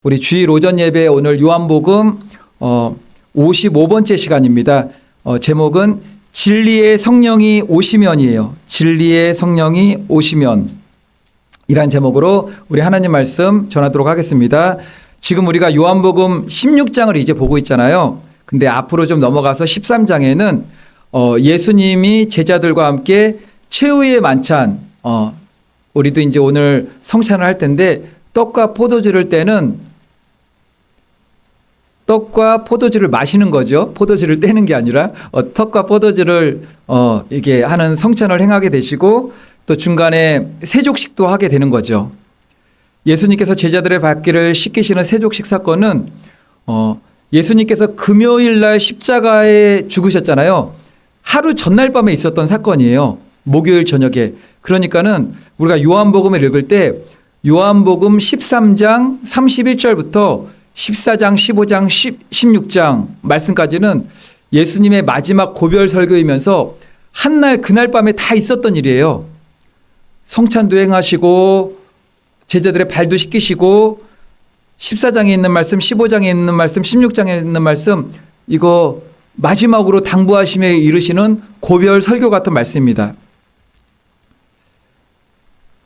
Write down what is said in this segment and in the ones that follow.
우리 주일 오전 예배 오늘 요한복음 55번째 시간입니다. 제목은 진리의 성령이 오시면이에요. 진리의 성령이 오시면 이란 제목으로 우리 하나님 말씀 전하도록 하겠습니다. 지금 우리가 요한복음 16장을 이제 보고 있잖아요. 근데 앞으로 좀 넘어가서 13장에는 예수님이 제자들과 함께 최후의 만찬, 우리도 이제 오늘 성찬을 할 텐데 떡과 포도주를 떼는 떡과 포도주를 마시는 거죠. 포도주를 떼는 게 아니라 떡과 포도주를 이게 하는 성찬을 행하게 되시고 또 중간에 세족식도 하게 되는 거죠. 예수님께서 제자들의 발길을 씻기시는 세족식 사건은 예수님께서 금요일 날 십자가에 죽으셨잖아요. 하루 전날 밤에 있었던 사건이에요. 목요일 저녁에. 그러니까는 우리가 요한복음을 읽을 때 요한복음 13장 31절부터 14장, 15장, 16장 말씀까지는 예수님의 마지막 고별 설교이면서 한날 그날 밤에 다 있었던 일이에요. 성찬도 행하시고 제자들의 발도 씻기시고 14장에 있는 말씀, 15장에 있는 말씀, 16장에 있는 말씀 이거 마지막으로 당부하심에 이르시는 고별 설교 같은 말씀입니다.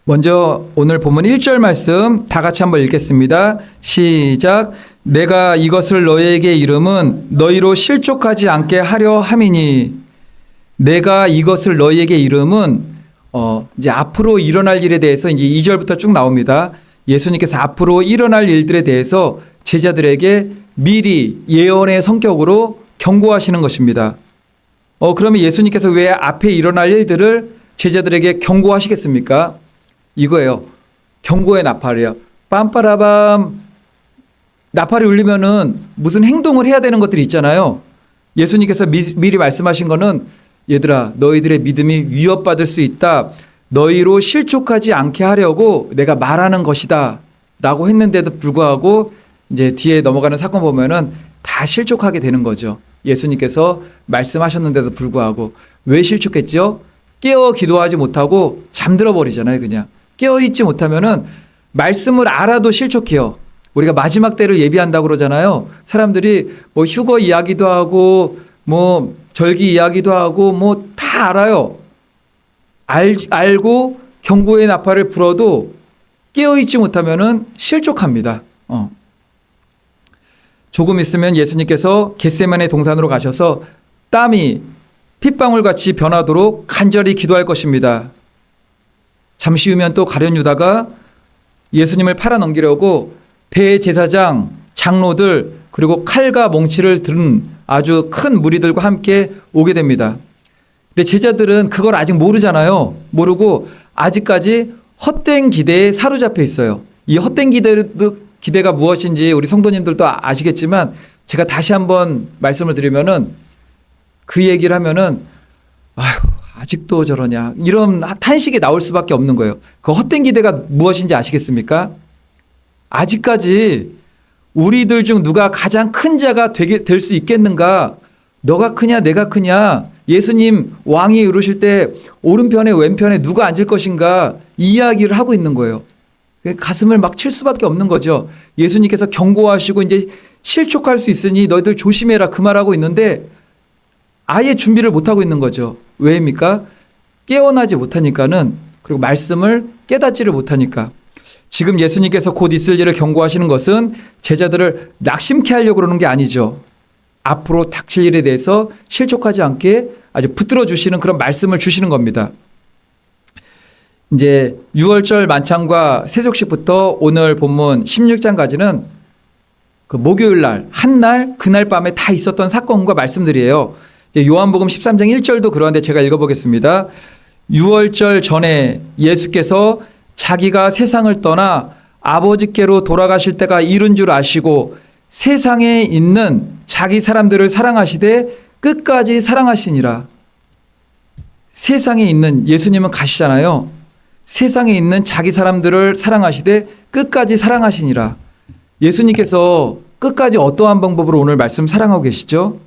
먼저 오늘 본문 1절 말씀 다 같이 한번 읽겠습니다. 시작. 내가 이것을 너희에게 이름은 너희로 실족하지 않게 하려 함이니. 내가 이것을 너희에게 이름은 이제 앞으로 일어날 일에 대해서 이제 2절부터 쭉 나옵니다. 예수님께서 앞으로 일어날 일들에 대해서 제자들에게 미리 예언의 성격으로 경고하시는 것입니다. 그러면 예수님께서 왜 앞에 일어날 일들을 제자들에게 경고하시겠습니까? 이거예요. 경고의 나팔이에요. 빰빠라밤. 나팔이 울리면은 무슨 행동을 해야 되는 것들이 있잖아요. 예수님께서 미리 말씀하신 거는 얘들아 너희들의 믿음이 위협받을 수 있다. 너희로 실족하지 않게 하려고 내가 말하는 것이다. 라고 했는데도 불구하고 이제 뒤에 넘어가는 사건 보면은 다 실족하게 되는 거죠. 예수님께서 말씀하셨는데도 불구하고 왜 실족했죠? 깨어 기도하지 못하고 잠들어 버리잖아요. 그냥. 깨어있지 못하면은 말씀을 알아도 실족해요. 우리가 마지막 때를 예비한다고 그러잖아요. 사람들이 뭐 휴거 이야기도 하고 뭐 절기 이야기도 하고 뭐 다 알아요. 알고 경고의 나팔을 불어도 깨어있지 못하면은 실족합니다. 조금 있으면 예수님께서 겟세마네 동산으로 가셔서 땀이 핏방울같이 변하도록 간절히 기도할 것입니다. 잠시 후면 또 가룟 유다가 예수님을 팔아넘기려고 대제사장, 장로들 그리고 칼과 몽치를 든 아주 큰 무리들과 함께 오게 됩니다. 근데 제자들은 그걸 아직 모르잖아요. 모르고 아직까지 헛된 기대에 사로잡혀 있어요. 이 헛된 기대가 무엇인지 우리 성도님들도 아시겠지만 제가 다시 한번 말씀을 드리면은 그 얘기를 하면은 아직도 저러냐 이런 탄식이 나올 수밖에 없는 거예요. 그 헛된 기대가 무엇인지 아시겠습니까? 아직까지 우리들 중 누가 가장 큰 자가 될 수 있겠는가? 너가 크냐 내가 크냐? 예수님 왕이 이루실 때 오른편에 왼편에 누가 앉을 것인가? 이 이야기를 하고 있는 거예요. 가슴을 막 칠 수밖에 없는 거죠. 예수님께서 경고하시고 이제 실족할 수 있으니 너희들 조심해라 그 말하고 있는데 아예 준비를 못하고 있는 거죠. 왜입니까? 깨어나지 못하니까는 그리고 말씀을 깨닫지를 못하니까. 지금 예수님께서 곧 있을 일을 경고하시는 것은 제자들을 낙심케 하려고 그러는 게 아니죠. 앞으로 닥칠 일에 대해서 실족하지 않게 아주 붙들어 주시는 그런 말씀을 주시는 겁니다. 이제 6월절 만찬과 세족식부터 오늘 본문 16장까지는 그 목요일 날, 한날, 그날 밤에 다 있었던 사건과 말씀들이에요. 요한복음 13장 1절도 그러한데 제가 읽어보겠습니다. 6월절 전에 예수께서 자기가 세상을 떠나 아버지께로 돌아가실 때가 이른 줄 아시고 세상에 있는 자기 사람들을 사랑하시되 끝까지 사랑하시니라. 세상에 있는 예수님은 가시잖아요. 세상에 있는 자기 사람들을 사랑하시되 끝까지 사랑하시니라. 예수님께서 끝까지 어떠한 방법으로 오늘 말씀 사랑하고 계시죠?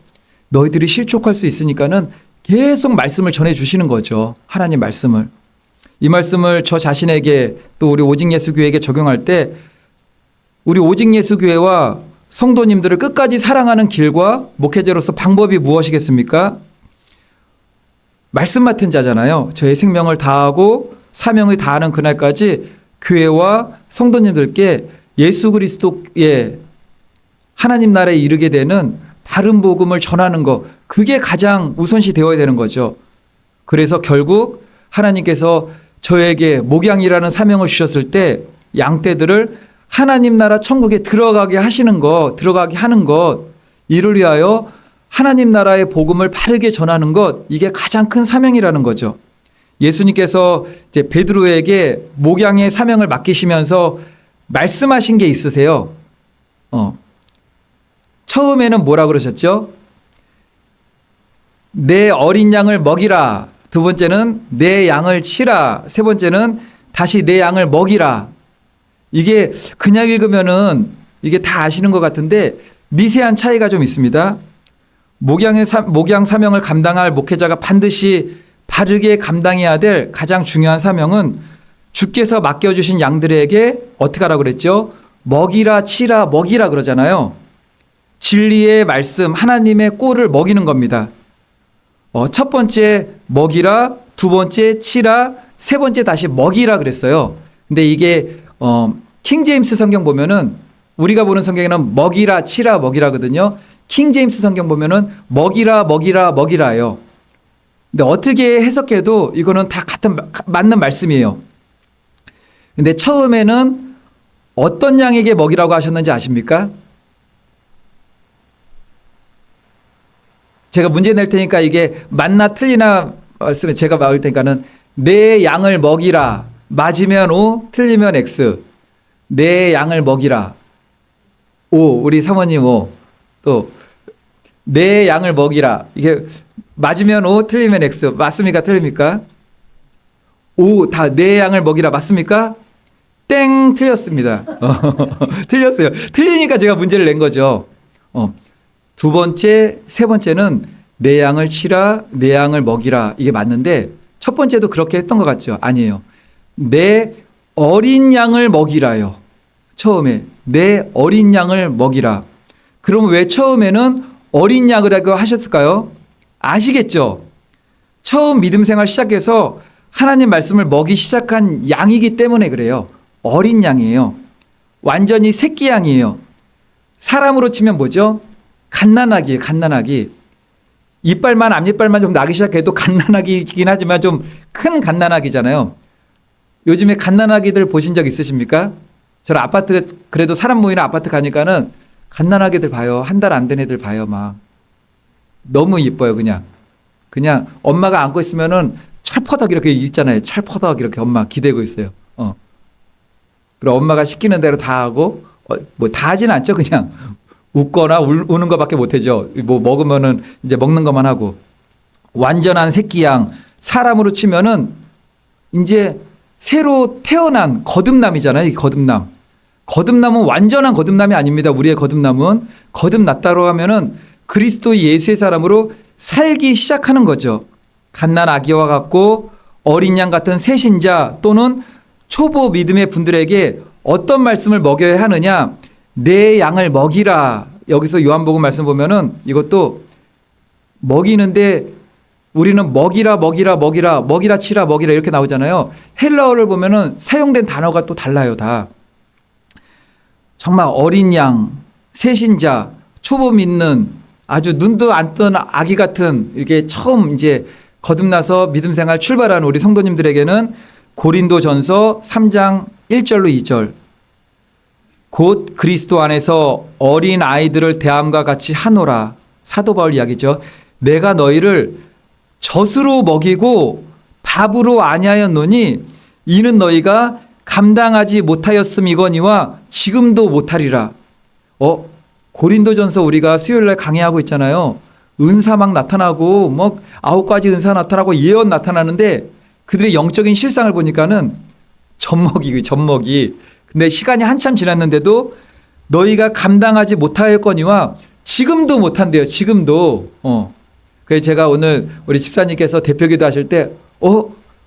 너희들이 실족할 수 있으니까는 계속 말씀을 전해 주시는 거죠. 하나님 말씀을. 이 말씀을 저 자신에게 또 우리 오직 예수 교회에게 적용할 때 우리 오직 예수 교회와 성도님들을 끝까지 사랑하는 길과 목회자로서 방법이 무엇이겠습니까? 말씀 맡은 자잖아요. 저의 생명을 다하고 사명을 다하는 그날까지 교회와 성도님들께 예수 그리스도의 하나님 나라에 이르게 되는 바른 복음을 전하는 것, 그게 가장 우선시 되어야 되는 거죠. 그래서 결국 하나님께서 저에게 목양이라는 사명을 주셨을 때 양떼들을 하나님 나라 천국에 들어가게 하시는 것, 들어가게 하는 것, 이를 위하여 하나님 나라의 복음을 바르게 전하는 것, 이게 가장 큰 사명이라는 거죠. 예수님께서 이제 베드로에게 목양의 사명을 맡기시면서 말씀하신 게 있으세요. 처음에는 뭐라 그러셨죠? 내 어린 양을 먹이라. 두 번째는 내 양을 치라. 세 번째는 다시 내 양을 먹이라. 이게 그냥 읽으면은 이게 다 아시는 것 같은데 미세한 차이가 좀 있습니다. 목양 사명을 감당할 목회자가 반드시 바르게 감당해야 될 가장 중요한 사명은 주께서 맡겨주신 양들에게 어떻게 하라고 그랬죠? 먹이라, 치라, 먹이라 그러잖아요. 진리의 말씀, 하나님의 꼴을 먹이는 겁니다. 첫 번째 먹이라, 두 번째 치라, 세 번째 다시 먹이라 그랬어요. 근데 이게 킹제임스 성경 보면은 우리가 보는 성경에는 먹이라, 치라, 먹이라거든요. 킹제임스 성경 보면은 먹이라, 먹이라, 먹이라예요. 근데 어떻게 해석해도 이거는 다 맞는 말씀이에요. 근데 처음에는 어떤 양에게 먹이라고 하셨는지 아십니까? 제가 문제 낼 테니까 이게 맞나 틀리나 말씀에 제가 막을 테니까는 내 양을 먹이라. 맞으면 O, 틀리면 X. 내 양을 먹이라. O, 우리 사모님 O. 또 내 양을 먹이라. 이게 맞으면 O, 틀리면 X. 맞습니까? 틀립니까? O, 다 내 양을 먹이라. 맞습니까? 땡, 틀렸습니다. 틀렸어요. 틀리니까 제가 문제를 낸 거죠. 두 번째, 세 번째는 내 양을 치라, 내 양을 먹이라. 이게 맞는데 첫 번째도 그렇게 했던 것 같죠? 아니에요. 내 어린 양을 먹이라요. 처음에 내 어린 양을 먹이라. 그럼 왜 처음에는 어린 양이라고 하셨을까요? 아시겠죠? 처음 믿음 생활 시작해서 하나님 말씀을 먹이 시작한 양이기 때문에 그래요. 어린 양이에요. 완전히 새끼 양이에요. 사람으로 치면 뭐죠? 갓난아기예요. 갓난아기. 이빨만 앞니빨만 좀 나기 시작해도 갓난아기이긴 하지만 좀 큰 갓난아기잖아요. 요즘에 갓난아기들 보신 적 있으십니까? 저는 아파트 그래도 사람 모이는 아파트 가니까는 갓난아기들 봐요. 한 달 안 된 애들 봐요. 막 너무 이뻐요. 그냥 엄마가 안고 있으면은 철퍼덕 이렇게 있잖아요. 철퍼덕 이렇게 엄마 기대고 있어요. 그리고 엄마가 시키는 대로 다 하고 뭐 다 하지는 않죠. 그냥 웃거나 우는 것밖에 못하죠. 뭐 먹으면은 이제 먹는 것만 하고. 완전한 새끼 양, 사람으로 치면은 이제 새로 태어난 거듭남이잖아요. 이 거듭남. 거듭남은 완전한 거듭남이 아닙니다. 우리의 거듭남은 거듭났다고 하면은 그리스도 예수의 사람으로 살기 시작하는 거죠. 갓난 아기와 같고 어린 양 같은 새신자 또는 초보 믿음의 분들에게 어떤 말씀을 먹여야 하느냐? 내 양을 먹이라. 여기서 요한복음 말씀 보면은 이것도 먹이는데 우리는 먹이라 치라 먹이라 이렇게 나오잖아요. 헬라어를 보면은 사용된 단어가 또 달라요. 다. 정말 어린 양, 새신자, 초보 믿는 아주 눈도 안 뜬 아기 같은 이렇게 처음 이제 거듭나서 믿음 생활 출발하는 우리 성도님들에게는 고린도전서 3장 1절로 2절 곧 그리스도 안에서 어린 아이들을 대함과 같이 하노라. 사도 바울 이야기죠. 내가 너희를 젖으로 먹이고 밥으로 아니하였노니 이는 너희가 감당하지 못하였음이거니와 지금도 못하리라. 고린도전서 우리가 수요일날 강의하고 있잖아요. 은사 막 나타나고 뭐 9가지 은사 나타나고 예언 나타나는데 그들의 영적인 실상을 보니까는 젖먹이. 근데 시간이 한참 지났는데도 너희가 감당하지 못하였거니와 지금도 못한대요. 지금도. 그래서 제가 오늘 우리 집사님께서 대표기도 하실 때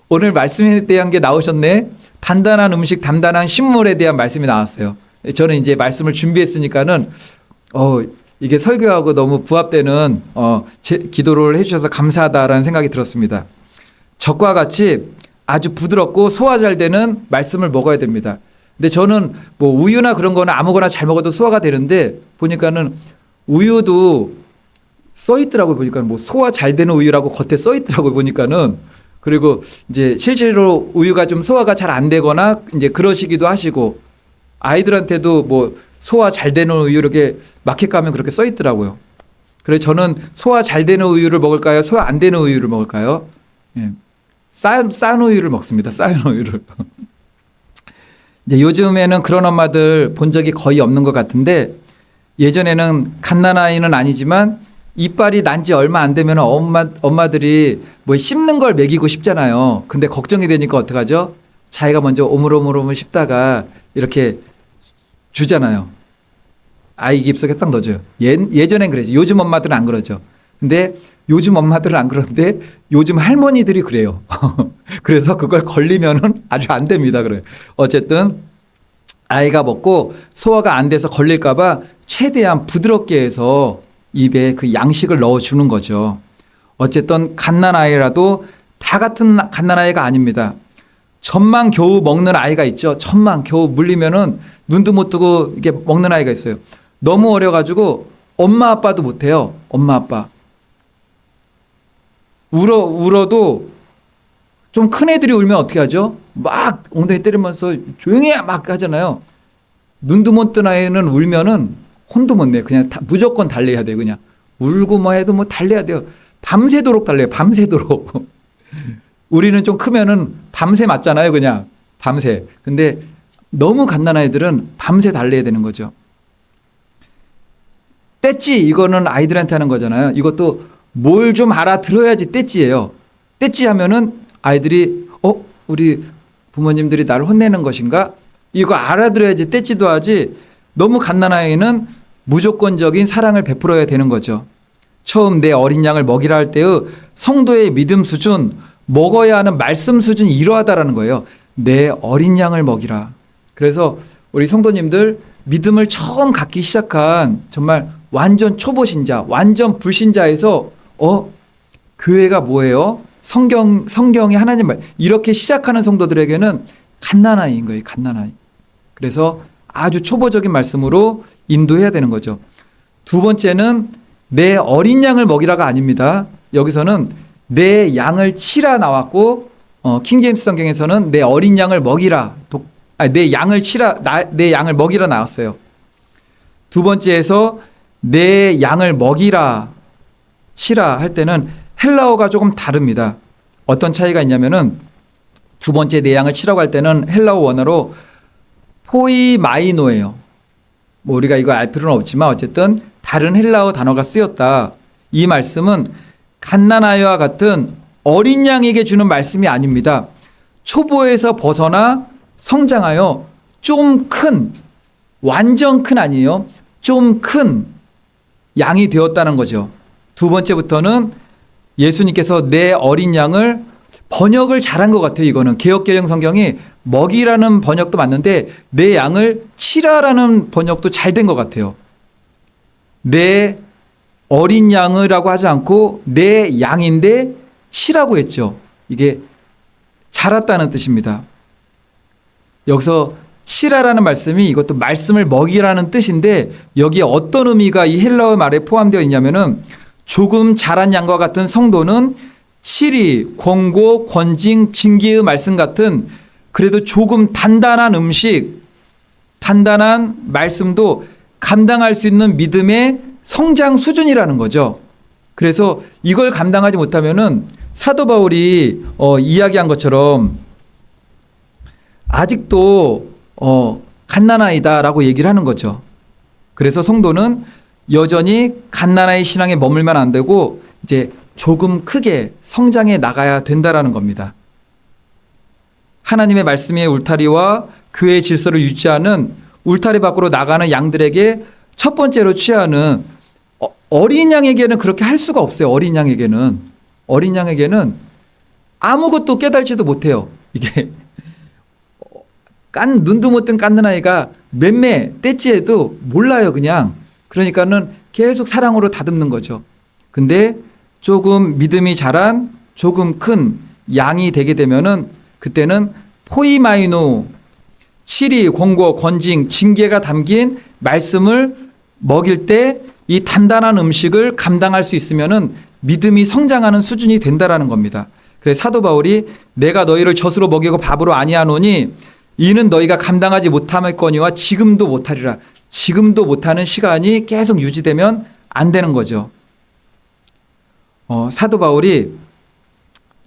오늘 말씀에 대한 게 나오셨네. 단단한 음식, 단단한 식물에 대한 말씀이 나왔어요. 저는 이제 말씀을 준비했으니까는 이게 설교하고 너무 부합되는 기도를 해주셔서 감사하다라는 생각이 들었습니다. 적과 같이 아주 부드럽고 소화 잘 되는 말씀을 먹어야 됩니다. 근데 저는 뭐 우유나 그런 거는 아무거나 잘 먹어도 소화가 되는데 보니까는 우유도 써 있더라고요. 보니까 뭐 소화 잘 되는 우유라고 겉에 써 있더라고요. 보니까는. 그리고 이제 실제로 우유가 좀 소화가 잘 안 되거나 이제 그러시기도 하시고 아이들한테도 뭐 소화 잘 되는 우유 이렇게 마켓 가면 그렇게 써 있더라고요. 그래서 저는 소화 잘 되는 우유를 먹을까요? 소화 안 되는 우유를 먹을까요? 예. 싼 우유를 먹습니다. 싼 우유를. 이제 요즘에는 그런 엄마들 본 적이 거의 없는 것 같은데 예전에는 갓난아이는 아니지만 이빨이 난 지 얼마 안 되면 엄마들이 뭐 씹는 걸 먹이고 싶잖아요. 근데 걱정이 되니까 어떡하죠? 자기가 먼저 오물오물 씹다가 이렇게 주잖아요. 아이 입속에 딱 넣어줘요. 예전엔 그랬죠. 요즘 엄마들은 안 그러죠. 근데 요즘 엄마들은 안 그러는데 요즘 할머니들이 그래요. 그래서 그걸 걸리면은 아주 안 됩니다. 그래요. 어쨌든 아이가 먹고 소화가 안 돼서 걸릴까봐 최대한 부드럽게 해서 입에 그 양식을 넣어주는 거죠. 어쨌든 갓난아이라도 다 같은 갓난아이가 아닙니다. 젖만 겨우 먹는 아이가 있죠. 젖만 겨우 물리면은 눈도 못 뜨고 이게 먹는 아이가 있어요. 너무 어려가지고 엄마 아빠도 못해요. 엄마 아빠. 울어도 좀 큰 애들이 울면 어떻게 하죠? 막 엉덩이 때리면서 조용히 해! 막 하잖아요. 눈도 못 뜬 아이는 울면은 혼도 못 내요. 그냥 무조건 달래야 돼요. 그냥 울고 뭐 해도 뭐 달래야 돼요. 밤새도록 달래요. 밤새도록. 우리는 좀 크면은 밤새 맞잖아요. 그냥 밤새. 근데 너무 갓난아이들은 아이들은 밤새 달래야 되는 거죠. 떼찌 이거는 아이들한테 하는 거잖아요. 이것도 뭘 좀 알아들어야지 떼찌예요. 떼찌 하면은 아이들이 우리 부모님들이 나를 혼내는 것인가? 이거 알아들어야지 떼찌도 하지. 너무 갓난아이는 무조건적인 사랑을 베풀어야 되는 거죠. 처음 내 어린 양을 먹이라 할 때의 성도의 믿음 수준, 먹어야 하는 말씀 수준이 이러하다라는 거예요. 내 어린 양을 먹이라. 그래서 우리 성도님들 믿음을 처음 갖기 시작한 정말 완전 초보 신자, 완전 불신자에서 교회가 뭐예요? 성경이 하나님 말 이렇게 시작하는 성도들에게는 갓난아이인 거예요. 갓난아이. 그래서 아주 초보적인 말씀으로 인도해야 되는 거죠. 두 번째는 내 어린 양을 먹이라가 아닙니다. 여기서는 내 양을 치라 나왔고 킹제임스 성경에서는 내 어린 양을 먹이라 내 양을 치라 내 양을 먹이라 나왔어요. 두 번째에서 내 양을 먹이라 치라 할 때는 헬라어가 조금 다릅니다. 어떤 차이가 있냐면은 두 번째 내 양을 치라고 할 때는 헬라어 원어로 포이마이노예요. 뭐 우리가 이거 알 필요는 없지만 어쨌든 다른 헬라어 단어가 쓰였다. 이 말씀은 갓난아이와 같은 어린 양에게 주는 말씀이 아닙니다. 초보에서 벗어나 성장하여 좀 큰, 완전 큰 아니에요. 좀 큰 양이 되었다는 거죠. 두 번째부터는 예수님께서 내 어린 양을 번역을 잘한 것 같아요. 이거는 개역개정 성경이 먹이라는 번역도 맞는데 내 양을 치라라는 번역도 잘 된 것 같아요. 내 어린 양이라고 하지 않고 내 양인데 치라고 했죠. 이게 자랐다는 뜻입니다. 여기서 치라라는 말씀이 이것도 말씀을 먹이라는 뜻인데 여기에 어떤 의미가 이 헬라어 말에 포함되어 있냐면은 조금 자란 양과 같은 성도는 치리, 권고, 권징, 징계의 말씀 같은 그래도 조금 단단한 음식, 단단한 말씀도 감당할 수 있는 믿음의 성장 수준이라는 거죠. 그래서 이걸 감당하지 못하면은 사도 바울이 이야기한 것처럼 아직도 갓난아이다라고 얘기를 하는 거죠. 그래서 성도는 여전히 갓난아이 신앙에 머물면 안 되고 이제 조금 크게 성장해 나가야 된다라는 겁니다. 하나님의 말씀의 울타리와 교회의 질서를 유지하는 울타리 밖으로 나가는 양들에게 첫 번째로 취하는 어린 양에게는 그렇게 할 수가 없어요. 어린 양에게는 아무것도 깨달지도 못해요. 이게 눈도 못 뜬 깐는 아이가 몇매 떼찌해도 몰라요, 그냥. 그러니까는 계속 사랑으로 다듬는 거죠. 근데 조금 믿음이 자란 조금 큰 양이 되게 되면은 그때는 포이마이노, 치리, 권고, 권징, 징계가 담긴 말씀을 먹일 때 이 단단한 음식을 감당할 수 있으면은 믿음이 성장하는 수준이 된다라는 겁니다. 그래서 사도 바울이 내가 너희를 젖으로 먹이고 밥으로 아니하노니 이는 너희가 감당하지 못하겠거니와 지금도 못하리라. 지금도 못하는 시간이 계속 유지되면 안 되는 거죠. 사도 바울이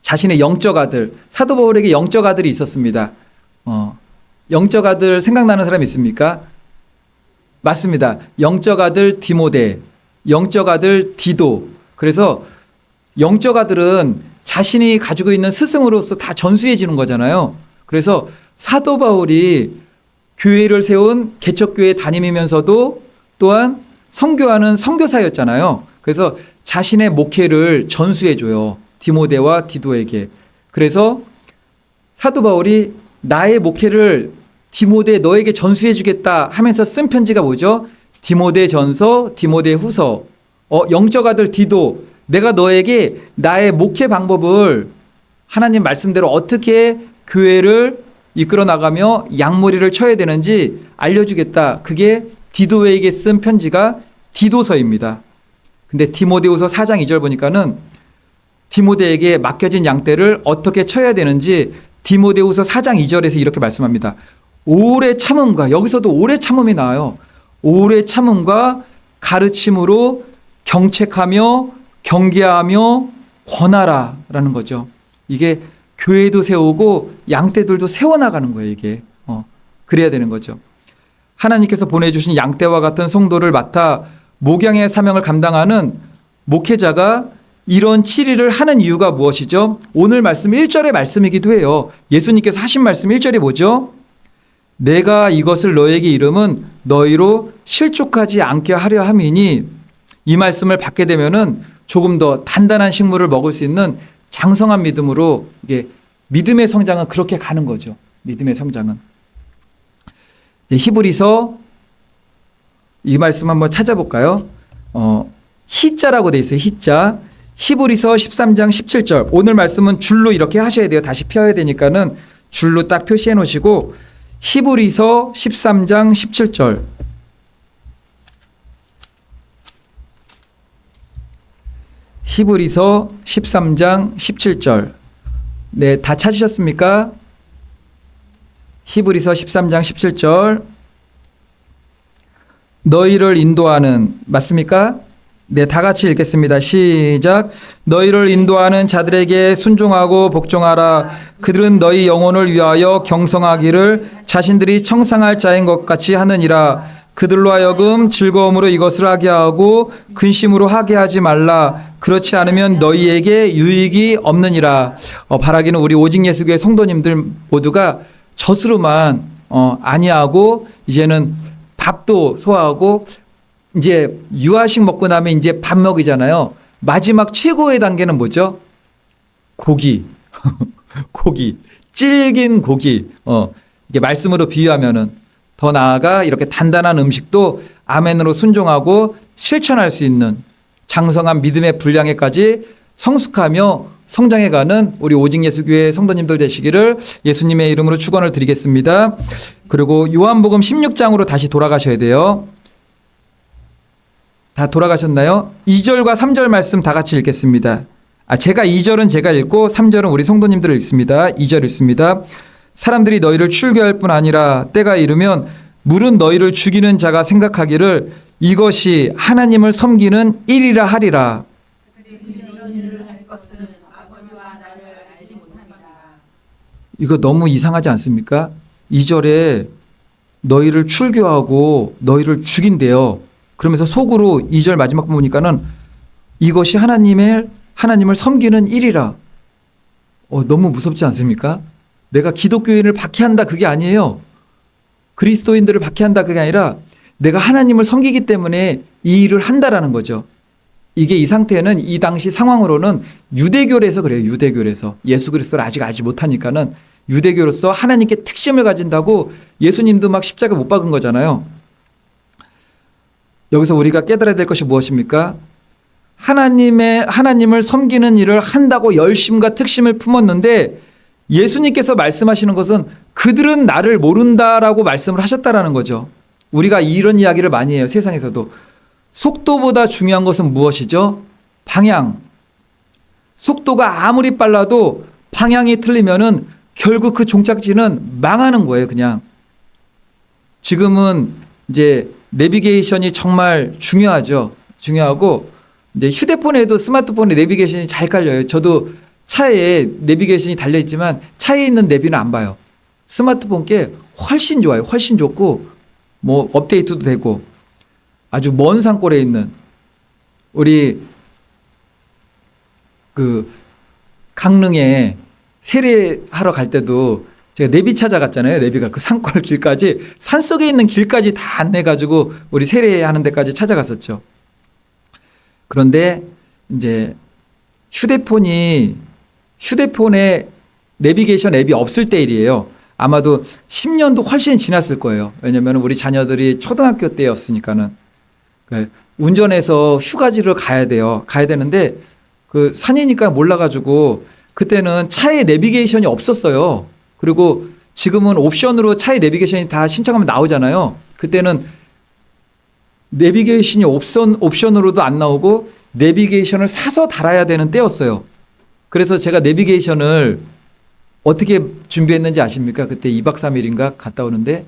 자신의 영적 아들, 사도 바울에게 영적 아들이 있었습니다. 영적 아들 생각나는 사람 있습니까? 맞습니다. 영적 아들 디모데, 영적 아들 디도. 그래서 영적 아들은 자신이 가지고 있는 스승으로서 다 전수해지는 거잖아요. 그래서 사도 바울이 교회를 세운 개척교회 담임이면서도 또한 선교하는 선교사였잖아요. 그래서 자신의 목회를 전수해줘요. 디모데와 디도에게. 그래서 사도 바울이 나의 목회를 디모데 너에게 전수해주겠다 하면서 쓴 편지가 뭐죠? 디모데 전서, 디모데 후서. 영적 아들 디도, 내가 너에게 나의 목회 방법을 하나님 말씀대로 어떻게 교회를 이끌어 나가며 양머리를 쳐야 되는지 알려주겠다. 그게 디도에게 쓴 편지가 디도서입니다. 근데 디모데후서 4장 2절 보니까는 디모데에게 맡겨진 양떼를 어떻게 쳐야 되는지 디모데후서 4장 2절에서 이렇게 말씀합니다. 오래 참음과, 여기서도 오래 참음이 나와요. 오래 참음과 가르침으로 경책하며 경계하며 권하라 라는 거죠. 이게 교회도 세우고 양떼들도 세워나가는 거예요. 이게 그래야 되는 거죠. 하나님께서 보내주신 양떼와 같은 성도를 맡아 목양의 사명을 감당하는 목회자가 이런 치리를 하는 이유가 무엇이죠? 오늘 말씀 1절의 말씀이기도 해요. 예수님께서 하신 말씀 1절이 뭐죠? 내가 이것을 너에게 이름은 너희로 실족하지 않게 하려 함이니, 이 말씀을 받게 되면은 조금 더 단단한 식물을 먹을 수 있는 장성한 믿음으로, 이게 믿음의 성장은 그렇게 가는 거죠. 믿음의 성장은. 히브리서 이 말씀 한번 찾아볼까요? 히자라고 돼 있어요. 히자. 히브리서 13장 17절. 오늘 말씀은 줄로 이렇게 하셔야 돼요. 다시 펴야 되니까는 줄로 딱 표시해 놓으시고, 히브리서 13장 17절. 히브리서 13장 17절. 네, 다 찾으셨습니까? 히브리서 13장 17절. 너희를 인도하는, 맞습니까? 네, 다 같이 읽겠습니다. 시작. 너희를 인도하는 자들에게 순종하고 복종하라. 그들은 너희 영혼을 위하여 경성하기를 자신들이 청상할 자인 것 같이 하느니라. 그들로 하여금 즐거움으로 이것을 하게 하고 근심으로 하게 하지 말라. 그렇지 않으면 너희에게 유익이 없느니라. 바라기는 우리 오직 예수교회 성도님들 모두가 젖으로만 아니하고 이제는 밥도 소화하고 이제 유아식 먹고 나면 이제 밥 먹이잖아요. 마지막 최고의 단계는 뭐죠? 고기. 고기. 질긴 고기. 이게 말씀으로 비유하면은 더 나아가 이렇게 단단한 음식도 아멘으로 순종하고 실천할 수 있는 장성한 믿음의 분량에까지 성숙하며 성장해가는 우리 오직 예수교회 성도님들 되시기를 예수님의 이름으로 축원을 드리겠습니다. 그리고 요한복음 16장으로 다시 돌아가셔야 돼요. 다 돌아가셨나요? 2절과 3절 말씀 다 같이 읽겠습니다. 제가 2절은 제가 읽고 3절은 우리 성도님들 읽습니다. 2절 읽습니다. 사람들이 너희를 출교할 뿐 아니라 때가 이르면 물은 너희를 죽이는 자가 생각하기를 이것이 하나님을 섬기는 일이라 하리라. 이거 너무 이상하지 않습니까? 2절에 너희를 출교하고 너희를 죽인대요. 그러면서 속으로 2절 마지막 보니까는 이것이 하나님을 섬기는 일이라. 너무 무섭지 않습니까? 내가 기독교인을 박해한다 그게 아니에요. 그리스도인들을 박해한다 그게 아니라 내가 하나님을 섬기기 때문에 이 일을 한다라는 거죠. 이게 이 상태는 이 당시 상황으로는 유대교에서 그래요. 유대교에서 예수 그리스도를 아직 알지 못하니까는 유대교로서 하나님께 특심을 가진다고 예수님도 막 십자가 못 박은 거잖아요. 여기서 우리가 깨달아야 될 것이 무엇입니까? 하나님을 섬기는 일을 한다고 열심과 특심을 품었는데 예수님께서 말씀하시는 것은 그들은 나를 모른다라고 말씀을 하셨다라는 거죠. 우리가 이런 이야기를 많이 해요. 세상에서도. 속도보다 중요한 것은 무엇이죠? 방향. 속도가 아무리 빨라도 방향이 틀리면은 결국 그 종착지는 망하는 거예요, 그냥. 지금은 이제 내비게이션이 정말 중요하죠. 중요하고 이제 휴대폰에도 스마트폰에 내비게이션이 잘 깔려요. 저도 차에 내비게이션이 달려 있지만 차에 있는 내비는 안 봐요. 스마트폰 게 훨씬 좋아요. 훨씬 좋고 뭐 업데이트도 되고 아주 먼 산골에 있는 우리 그 강릉에 세례하러 갈 때도 제가 내비 찾아갔잖아요. 내비가 그 산골 길까지 산속에 있는 길까지 다 안내가지고 우리 세례하는 데까지 찾아갔었죠. 그런데 이제 휴대폰에 내비게이션 앱이 없을 때 일이에요. 아마도 10년도 훨씬 지났을 거예요. 왜냐하면 우리 자녀들이 초등학교 때였으니까는 운전해서 휴가지를 가야 돼요. 가야 되는데 그 산이니까 몰라가지고 그때는 차에 내비게이션이 없었어요. 그리고 지금은 옵션으로 차에 내비게이션이 다 신청하면 나오잖아요. 그때는 내비게이션이 옵션으로도 안 나오고 내비게이션을 사서 달아야 되는 때였어요. 그래서 제가 내비게이션을 어떻게 준비했는지 아십니까? 그때 2박 3일인가 갔다 오는데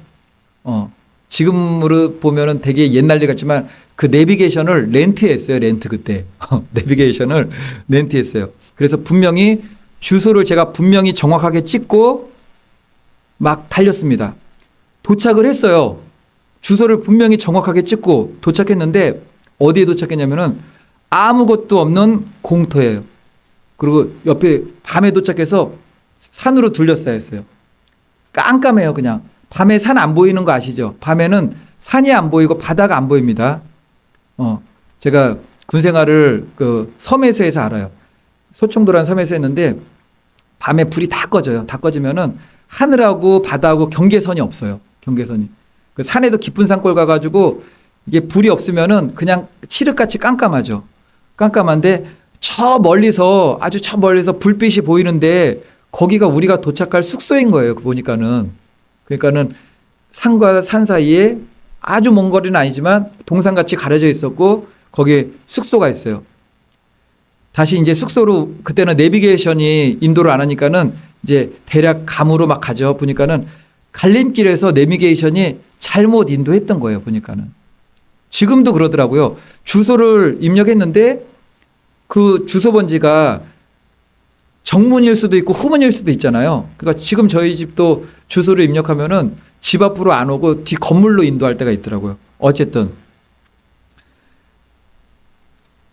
지금으로 보면은 되게 옛날 일 같지만 그 내비게이션을 렌트했어요. 렌트 그때. 내비게이션을 렌트했어요. 그래서 분명히 주소를 제가 분명히 정확하게 찍고 막 달렸습니다. 도착을 했어요. 주소를 분명히 정확하게 찍고 도착했는데 어디에 도착했냐면은 아무것도 없는 공터예요. 그리고 옆에 밤에 도착해서 산으로 둘러싸였어요. 깜깜해요, 그냥. 밤에 산 안 보이는 거 아시죠? 밤에는 산이 안 보이고 바다가 안 보입니다. 제가 군 생활을 그 섬에서 해서 알아요. 소청도라는 섬에서 했는데 밤에 불이 다 꺼져요. 다 꺼지면은 하늘하고 바다하고 경계선이 없어요. 경계선이. 그 산에도 깊은 산골 가가지고 이게 불이 없으면은 그냥 칠흑같이 깜깜하죠. 깜깜한데 저 멀리서 아주 저 멀리서 불빛이 보이는데 거기가 우리가 도착할 숙소인 거예요. 보니까는. 그러니까는 산과 산 사이에 아주 먼 거리는 아니지만 동산같이 가려져 있었고 거기에 숙소가 있어요. 다시 이제 숙소로 그때는 내비게이션이 인도를 안 하니까는 이제 대략 감으로 막 가죠. 보니까는 갈림길에서 내비게이션이 잘못 인도했던 거예요. 보니까는. 지금도 그러더라고요. 주소를 입력했는데 그 주소 번지가 정문일 수도 있고 후문일 수도 있잖아요. 그러니까 지금 저희 집도 주소를 입력하면은 집 앞으로 안 오고 뒤 건물로 인도할 때가 있더라고요. 어쨌든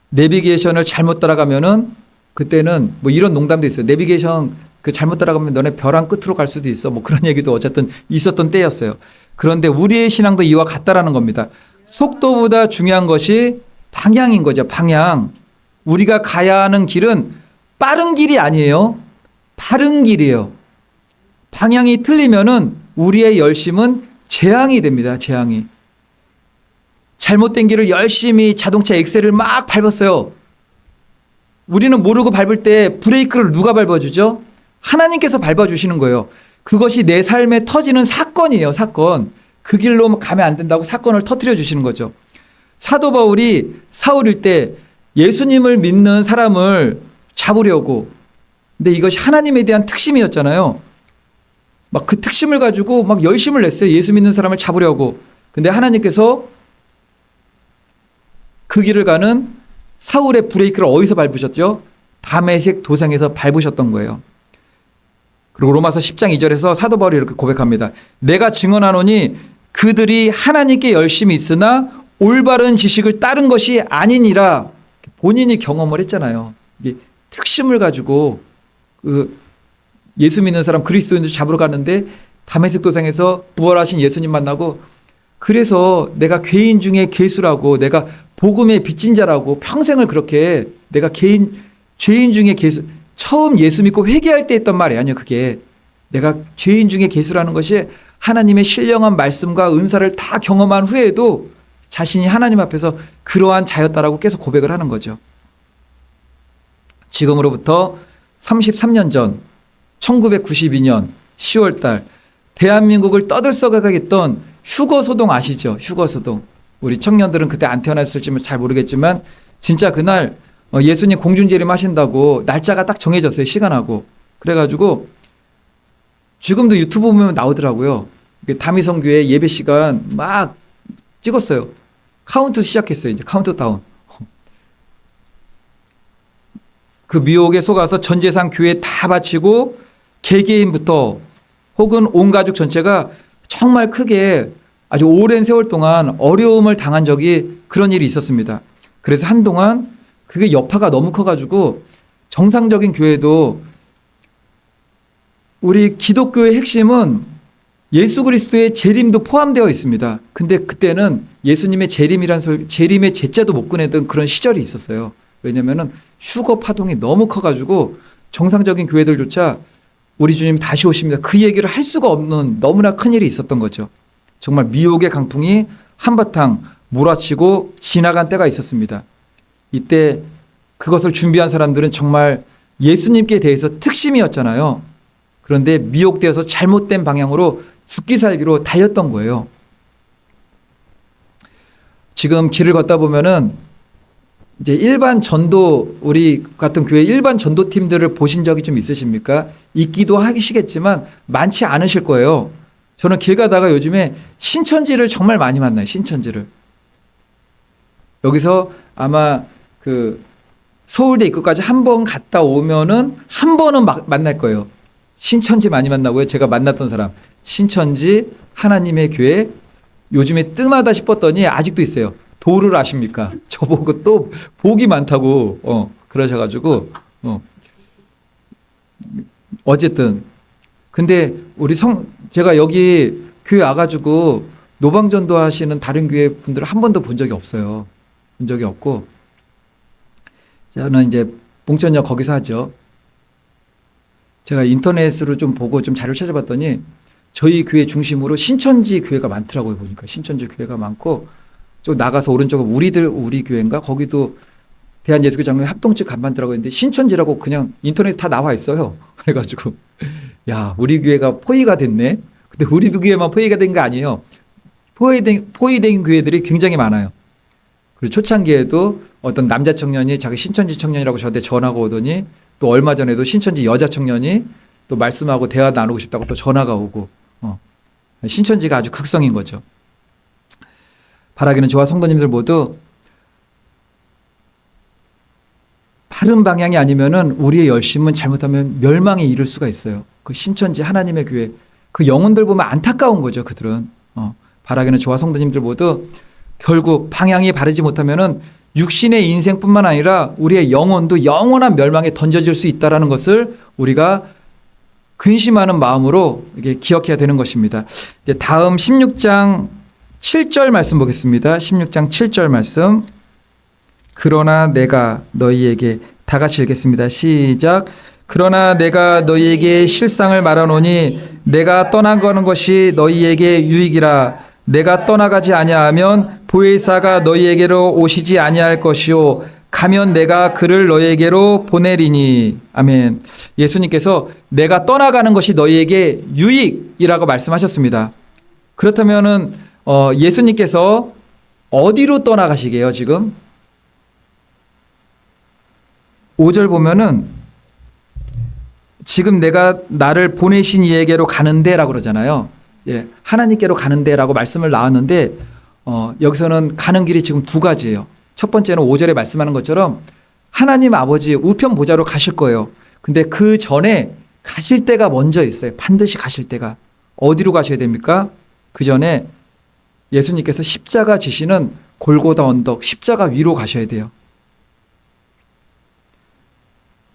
내비게이션을 잘못 따라가면은 그때는 뭐 이런 농담도 있어요. 내비게이션 그 잘못 따라가면 너네 벼랑 끝으로 갈 수도 있어. 뭐 그런 얘기도 어쨌든 있었던 때였어요. 그런데 우리의 신앙도 이와 같다라는 겁니다. 속도보다 중요한 것이 방향인 거죠. 방향. 우리가 가야 하는 길은 빠른 길이 아니에요. 바른 길이에요. 방향이 틀리면은 우리의 열심은 재앙이 됩니다. 재앙이. 잘못된 길을 열심히 자동차 엑셀을 막 밟았어요. 우리는 모르고 밟을 때 브레이크를 누가 밟아주죠? 하나님께서 밟아주시는 거예요. 그것이 내 삶에 터지는 사건이에요. 사건. 그 길로 가면 안 된다고 사건을 터뜨려 주시는 거죠. 사도 바울이 사울일 때 예수님을 믿는 사람을 잡으려고. 근데 이것이 하나님에 대한 특심이었잖아요. 막 그 특심을 가지고 막 열심을 냈어요. 예수 믿는 사람을 잡으려고. 근데 하나님께서 그 길을 가는 사울의 브레이크를 어디서 밟으셨죠? 다메섹 도상에서 밟으셨던 거예요. 그리고 로마서 10장 2절에서 사도 바울이 이렇게 고백합니다. 내가 증언하노니 그들이 하나님께 열심히 있으나 올바른 지식을 따른 것이 아니니라. 본인이 경험을 했잖아요. 특심을 가지고 그 예수 믿는 사람 그리스도인들 잡으러 갔는데 다메섹 도상에서 부활하신 예수님 만나고 그래서 내가 죄인 중에 괴수라고 내가 복음의 빚진 자라고 평생을 그렇게 내가 죄인 중에 괴수 처음 예수 믿고 회개할 때 했던 말이 아니에요. 그게 내가 죄인 중에 괴수라는 것이 하나님의 신령한 말씀과 은사를 다 경험한 후에도 자신이 하나님 앞에서 그러한 자였다라고 계속 고백을 하는 거죠. 지금으로부터 33년 전 1992년 10월 달 대한민국을 떠들썩하게 했던 휴거소동 아시죠? 휴거소동. 우리 청년들은 그때 안 태어났을지 잘 모르겠지만 진짜 그날 예수님 공중재림 하신다고 날짜가 딱 정해졌어요. 시간하고. 그래가지고 지금도 유튜브 보면 나오더라고요. 다미성교회 예배 시간 막 찍었어요. 카운트 시작했어요. 이제 카운트다운. 그 미혹에 속아서 전 재산 교회에 다 바치고 개개인부터 혹은 온 가족 전체가 정말 크게 아주 오랜 세월 동안 어려움을 당한 적이 그런 일이 있었습니다. 그래서 한동안 그게 여파가 너무 커가지고 정상적인 교회도 우리 기독교의 핵심은 예수 그리스도의 재림도 포함되어 있습니다. 근데 그때는 예수님의 재림의 제자도 못 꺼내던 그런 시절이 있었어요. 왜냐면은 휴거 파동이 너무 커가지고 정상적인 교회들조차 우리 주님 다시 오십니다. 그 얘기를 할 수가 없는 너무나 큰 일이 있었던 거죠. 정말 미혹의 강풍이 한바탕 몰아치고 지나간 때가 있었습니다. 이때 그것을 준비한 사람들은 정말 예수님께 대해서 특심이었잖아요. 그런데 미혹되어서 잘못된 방향으로 죽기 살기로 달렸던 거예요. 지금 길을 걷다 보면은 이제 일반 전도, 우리 같은 교회 일반 전도팀들을 보신 적이 좀 있으십니까? 있기도 하시겠지만 많지 않으실 거예요. 저는 길 가다가 요즘에 신천지를 정말 많이 만나요. 신천지를. 여기서 아마 그 서울대 입구까지 한 번 갔다 오면은 한 번은 만날 거예요. 신천지 많이 만나고요. 제가 만났던 사람. 신천지 하나님의 교회 요즘에 뜸하다 싶었더니 아직도 있어요. 도를 아십니까? 저보고 또 복이 많다고 그러셔가지고 어쨌든 근데 우리 제가 여기 교회 와가지고 노방전도 하시는 다른 교회 분들을 한 번도 본 적이 없어요. 본 적이 없고 저는 이제 봉천역 거기서 하죠. 제가 인터넷으로 좀 보고 좀 자료를 찾아봤더니 저희 교회 중심으로 신천지 교회가 많더라고요. 보니까 신천지 교회가 많고 좀 나가서 오른쪽은 우리 교회인가 거기도 대한예수교 장로회 합동측 간판더라고 했는데 신천지라고 그냥 인터넷에 다 나와 있어요. 그래가지고 야 우리 교회가 포위가 됐네. 근데 우리 교회만 포위가 된 게 아니에요. 포위된 교회들이 굉장히 많아요. 그리고 초창기에도 어떤 남자 청년이 자기 신천지 청년이라고 저한테 전화가 오더니 또 얼마 전에도 신천지 여자 청년이 또 말씀하고 대화 나누고 싶다고 또 전화가 오고 신천지가 아주 극성인 거죠. 바라기는 저와 성도님들 모두 바른 방향이 아니면은 우리의 열심은 잘못하면 멸망에 이를 수가 있어요. 그 신천지 하나님의 교회 그 영혼들 보면 안타까운 거죠. 그들은 바라기는 저와 성도님들 모두 결국 방향이 바르지 못하면은 육신의 인생뿐만 아니라 우리의 영혼도 영원한 멸망에 던져질 수 있다라는 것을 우리가 근심하는 마음으로 이게 기억해야 되는 것입니다. 이제 다음 16장 7절 말씀 보겠습니다. 16장 7절 말씀. 그러나 내가 너희에게 다 같이 읽겠습니다. 시작. 그러나 내가 너희에게 실상을 말하노니 내가 떠나가는 것이 너희에게 유익이라. 내가 떠나가지 아니하면 보혜사가 너희에게로 오시지 아니할 것이요 가면 내가 그를 너희에게로 보내리니. 아멘. 예수님께서 내가 떠나가는 것이 너희에게 유익이라고 말씀하셨습니다. 그렇다면은 예수님께서 어디로 떠나가시게요, 지금? 5절 보면은 지금 내가 나를 보내신 이에게로 가는데라고 그러잖아요. 예, 하나님께로 가는데라고 말씀을 나왔는데 여기서는 가는 길이 지금 두 가지예요. 첫 번째는 5절에 말씀하는 것처럼 하나님 아버지 우편 보좌로 가실 거예요. 근데 그 전에 가실 때가 먼저 있어요. 반드시 가실 때가. 어디로 가셔야 됩니까? 그 전에 예수님께서 십자가 지시는 골고다 언덕 십자가 위로 가셔야 돼요.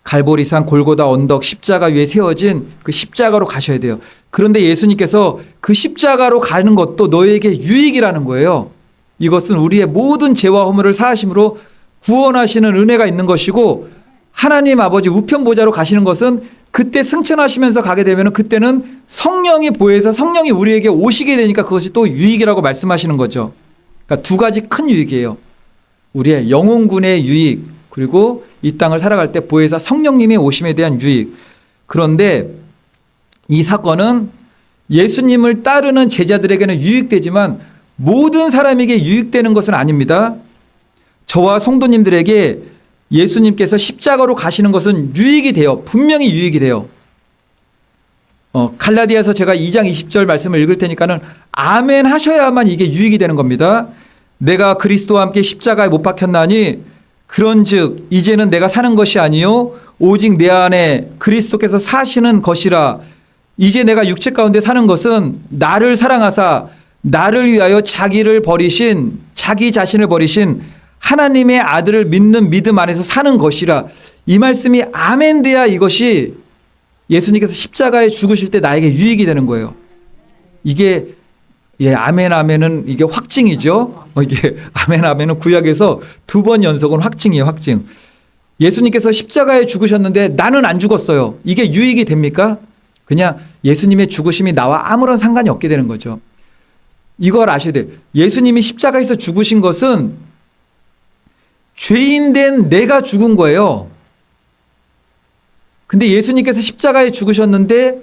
갈보리산 골고다 언덕 십자가 위에 세워진 그 십자가로 가셔야 돼요. 그런데 예수님께서 그 십자가로 가는 것도 너에게 유익이라는 거예요. 이것은 우리의 모든 죄와 허물을 사하심으로 구원하시는 은혜가 있는 것이고 하나님 아버지 우편 보좌로 가시는 것은 그때 승천하시면서 가게 되면 그때는 성령이 보혜사 성령이 우리에게 오시게 되니까 그것이 또 유익이라고 말씀하시는 거죠. 그러니까 두 가지 큰 유익이에요. 우리의 영혼군의 유익, 그리고 이 땅을 살아갈 때 보혜사 성령님의 오심에 대한 유익. 그런데 이 사건은 예수님을 따르는 제자들에게는 유익되지만 모든 사람에게 유익되는 것은 아닙니다. 저와 성도님들에게 예수님께서 십자가로 가시는 것은 유익이 돼요. 분명히 유익이 돼요. 갈라디아서 제가 2장 20절 말씀을 읽을 테니까는 아멘 하셔야만 이게 유익이 되는 겁니다. 내가 그리스도와 함께 십자가에 못 박혔나니 그런즉 이제는 내가 사는 것이 아니요 오직 내 안에 그리스도께서 사시는 것이라. 이제 내가 육체 가운데 사는 것은 나를 사랑하사 나를 위하여 자기를 버리신, 자기 자신을 버리신 하나님의 아들을 믿는 믿음 안에서 사는 것이라. 이 말씀이 아멘 돼야 이것이 예수님께서 십자가에 죽으실 때 나에게 유익이 되는 거예요. 이게 아멘 아멘은 이게 확증이죠. 이게 아멘 아멘은 구약에서 두 번 연속은 확증이에요. 확증. 예수님께서 십자가에 죽으셨는데 나는 안 죽었어요. 이게 유익이 됩니까? 그냥 예수님의 죽으심이 나와 아무런 상관이 없게 되는 거죠. 이걸 아셔야 돼요. 예수님이 십자가에서 죽으신 것은 죄인된 내가 죽은 거예요. 근데 예수님께서 십자가에 죽으셨는데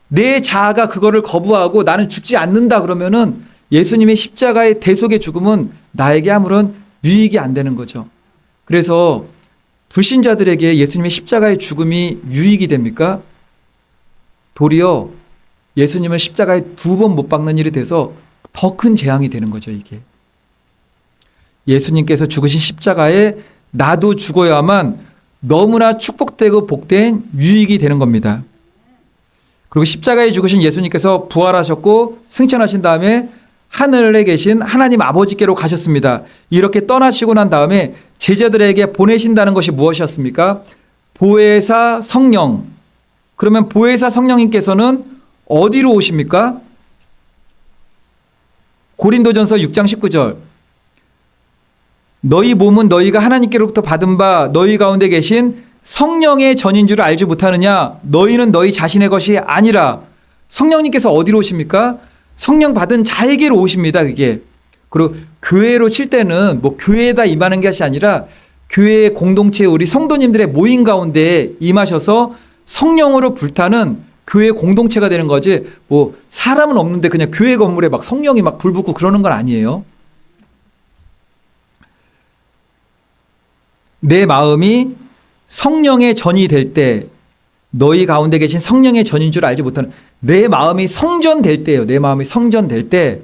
내 자아가 그거를 거부하고 나는 죽지 않는다 그러면은 예수님의 십자가의 대속의 죽음은 나에게 아무런 유익이 안 되는 거죠. 그래서 불신자들에게 예수님의 십자가의 죽음이 유익이 됩니까? 도리어 예수님을 십자가에 두 번 못 박는 일이 돼서 더 큰 재앙이 되는 거죠, 이게. 예수님께서 죽으신 십자가에 나도 죽어야만 너무나 축복되고 복된 유익이 되는 겁니다. 그리고 십자가에 죽으신 예수님께서 부활하셨고 승천하신 다음에 하늘에 계신 하나님 아버지께로 가셨습니다. 이렇게 떠나시고 난 다음에 제자들에게 보내신다는 것이 무엇이었습니까? 보혜사 성령. 그러면 보혜사 성령님께서는 어디로 오십니까? 고린도전서 6장 19절. 너희 몸은 너희가 하나님께로부터 받은 바 너희 가운데 계신 성령의 전인 줄 알지 못하느냐? 너희는 너희 자신의 것이 아니라. 성령님께서 어디로 오십니까? 성령 받은 자에게로 오십니다. 그게. 그리고 교회로 칠 때는 뭐 교회에다 임하는 것이 아니라 교회 공동체 우리 성도님들의 모임 가운데 임하셔서 성령으로 불타는 교회 공동체가 되는 거지. 뭐 사람은 없는데 그냥 교회 건물에 막 성령이 막 불 붙고 그러는 건 아니에요. 내 마음이 성령의 전이 될 때, 너희 가운데 계신 성령의 전인 줄 알지 못하는 내 마음이 성전될 때예요. 내 마음이 성전될 때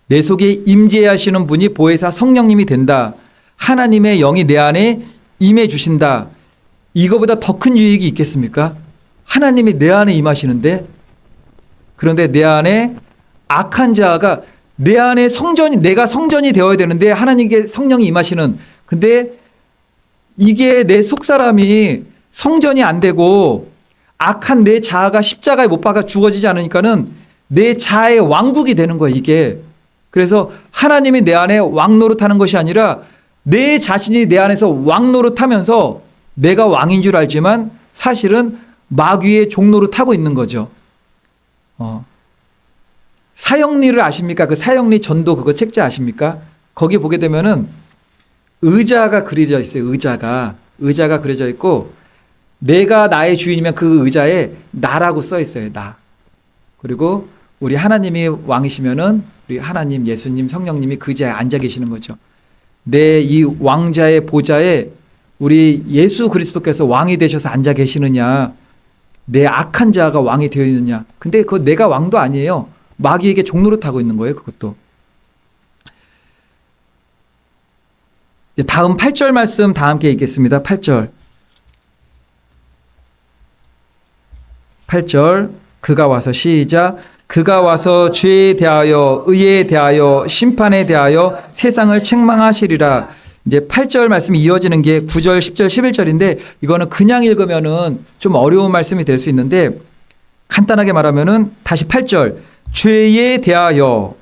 내 속에 임재하시는 분이 보혜사 성령님이 된다. 하나님의 영이 내 안에 임해 주신다. 이거보다 더 큰 유익이 있겠습니까? 하나님이 내 안에 임하시는데, 그런데 내 안에 악한 자가 내 안에 성전이, 내가 성전이 되어야 되는데 하나님께 성령이 임하시는, 근데 이게 내 속사람이 성전이 안 되고 악한 내 자아가 십자가에 못 박아 죽어지지 않으니까는 내 자아의 왕국이 되는 거야, 이게. 그래서 하나님이 내 안에 왕 노릇하는 것이 아니라 내 자신이 내 안에서 왕 노릇하면서 내가 왕인 줄 알지만 사실은 마귀의 종 노릇하고 있는 거죠. 사형리를 아십니까? 그 사형리 전도 그거 책자 아십니까? 거기 보게 되면은 의자가 그려져 있어요. 의자가 그려져 있고 내가 나의 주인이면 그 의자에 나라고 써 있어요. 나. 그리고 우리 하나님이 왕이시면은 우리 하나님, 예수님, 성령님이 그 의자에 앉아 계시는 거죠. 내 이 왕자의 보좌에 우리 예수 그리스도께서 왕이 되셔서 앉아 계시느냐, 내 악한 자가 왕이 되어 있느냐. 근데 그거 내가 왕도 아니에요. 마귀에게 종노릇하고 있는 거예요. 그것도. 다음 8절 말씀 다 함께 읽겠습니다. 8절. 그가 와서 시작. 그가 와서 죄에 대하여 의에 대하여 심판에 대하여 세상을 책망하시리라. 이제 8절 말씀이 이어지는 게 9절, 10절, 11절인데 이거는 그냥 읽으면은 좀 어려운 말씀이 될 수 있는데 간단하게 말하면은 다시 8절. 죄에 대하여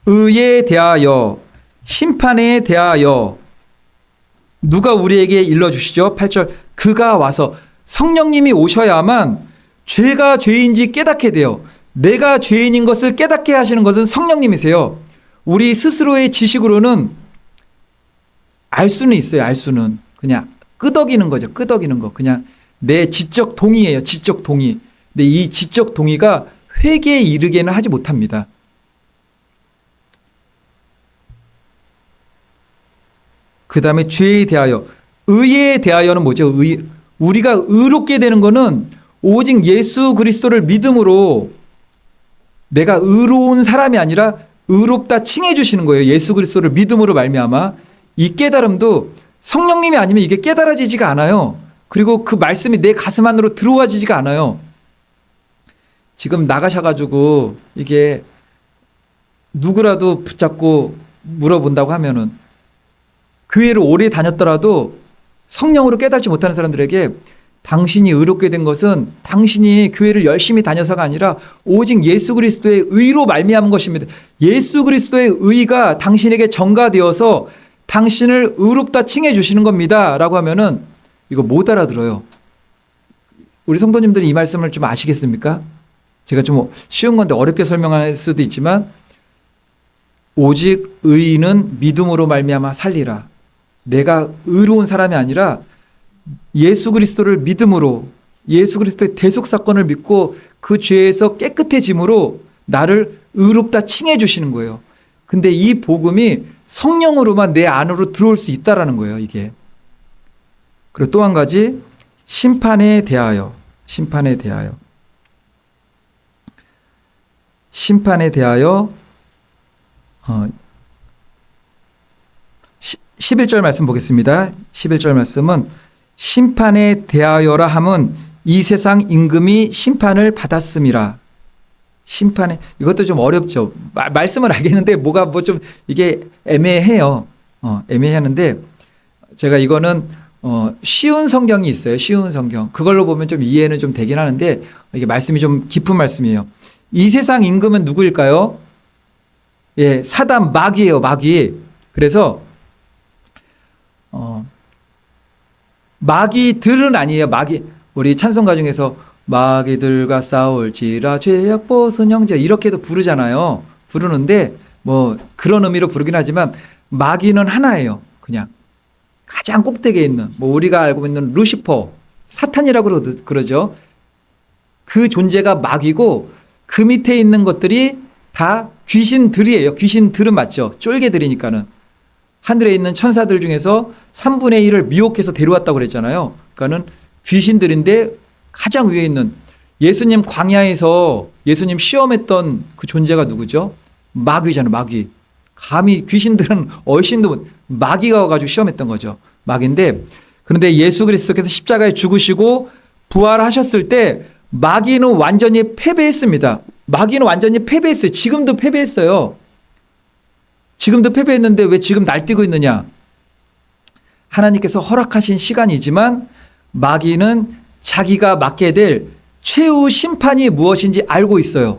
의에 대하여 심판에 대하여 누가 우리에게 일러주시죠? 8절. 그가 와서 성령님이 오셔야만 죄가 죄인지 깨닫게 돼요. 내가 죄인인 것을 깨닫게 하시는 것은 성령님이세요. 우리 스스로의 지식으로는 알 수는 있어요. 알 수는. 그냥 끄덕이는 거죠. 끄덕이는 거. 그냥 내 지적 동의예요. 지적 동의. 근데 이 지적 동의가 회개에 이르게는 하지 못합니다. 그 다음에 죄에 대하여, 의에 대하여는 뭐죠? 우리가 의롭게 되는 거는 오직 예수 그리스도를 믿음으로 내가 의로운 사람이 아니라 의롭다 칭해 주시는 거예요. 예수 그리스도를 믿음으로 말미암아. 이 깨달음도 성령님이 아니면 이게 깨달아지지가 않아요. 그리고 그 말씀이 내 가슴 안으로 들어와지지가 않아요. 지금 나가셔가지고 이게 누구라도 붙잡고 물어본다고 하면은 교회를 오래 다녔더라도 성령으로 깨닫지 못하는 사람들에게 당신이 의롭게 된 것은 당신이 교회를 열심히 다녀서가 아니라 오직 예수 그리스도의 의로 말미암은 것입니다. 예수 그리스도의 의가 당신에게 전가되어서 당신을 의롭다 칭해 주시는 겁니다. 라고 하면은 이거 못 알아들어요. 우리 성도님들이 이 말씀을 좀 아시겠습니까? 제가 좀 쉬운 건데 어렵게 설명할 수도 있지만 오직 의인은 믿음으로 말미암아 살리라. 내가 의로운 사람이 아니라 예수 그리스도를 믿음으로 예수 그리스도의 대속 사건을 믿고 그 죄에서 깨끗해짐으로 나를 의롭다 칭해 주시는 거예요. 근데 이 복음이 성령으로만 내 안으로 들어올 수 있다라는 거예요, 이게. 그리고 또 한 가지 심판에 대하여 11절 말씀 보겠습니다. 11절 말씀은 심판에 대하여라 함은 이 세상 임금이 심판을 받았음이라. 심판에, 이것도 좀 어렵죠. 말씀을 알겠는데 뭐가 뭐 좀 이게 애매해요. 애매하는데 제가 이거는 쉬운 성경이 있어요. 쉬운 성경. 그걸로 보면 좀 이해는 좀 되긴 하는데 이게 말씀이 좀 깊은 말씀이에요. 이 세상 임금은 누구일까요? 예, 사단 마귀예요. 마귀. 그래서 마귀들은 아니에요. 마귀. 우리 찬송가 중에서 마귀들과 싸울지라 죄악 벗은 형제 이렇게도 부르잖아요. 부르는데 뭐 그런 의미로 부르긴 하지만 마귀는 하나예요. 그냥 가장 꼭대기에 있는 뭐 우리가 알고 있는 루시퍼 사탄이라고 그러죠. 그 존재가 마귀고 그 밑에 있는 것들이 다 귀신들이에요. 귀신들은 맞죠. 쫄개들이니까는. 하늘에 있는 천사들 중에서 3분의 1을 미혹해서 데려왔다고 그랬잖아요. 그러니까는 귀신들인데 가장 위에 있는 예수님 광야에서 예수님 시험했던 그 존재가 누구죠? 마귀잖아요. 마귀. 감히 귀신들은 얼씬도 마귀가 와가지고 시험했던 거죠. 마귀인데 그런데 예수 그리스도께서 십자가에 죽으시고 부활하셨을 때 마귀는 완전히 패배했습니다. 마귀는 완전히 패배했어요. 지금도 패배했어요. 지금도 패배했는데 왜 지금 날뛰고 있느냐? 하나님께서 허락하신 시간이지만 마귀는 자기가 맡게 될 최후 심판이 무엇인지 알고 있어요.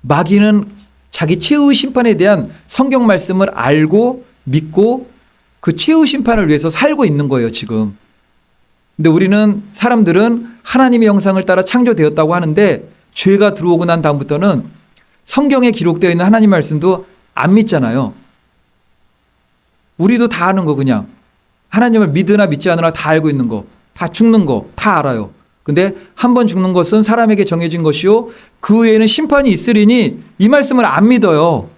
마귀는 자기 최후 심판에 대한 성경 말씀을 알고 믿고 그 최후 심판을 위해서 살고 있는 거예요, 지금. 근데 우리는 사람들은 하나님의 형상을 따라 창조되었다고 하는데 죄가 들어오고 난 다음부터는 성경에 기록되어 있는 하나님 말씀도 안 믿잖아요. 우리도 다 아는 거 그냥. 하나님을 믿으나 믿지 않으나 다 알고 있는 거. 다 죽는 거 다 알아요. 근데 한 번 죽는 것은 사람에게 정해진 것이요 그 외에는 심판이 있으리니 이 말씀을 안 믿어요.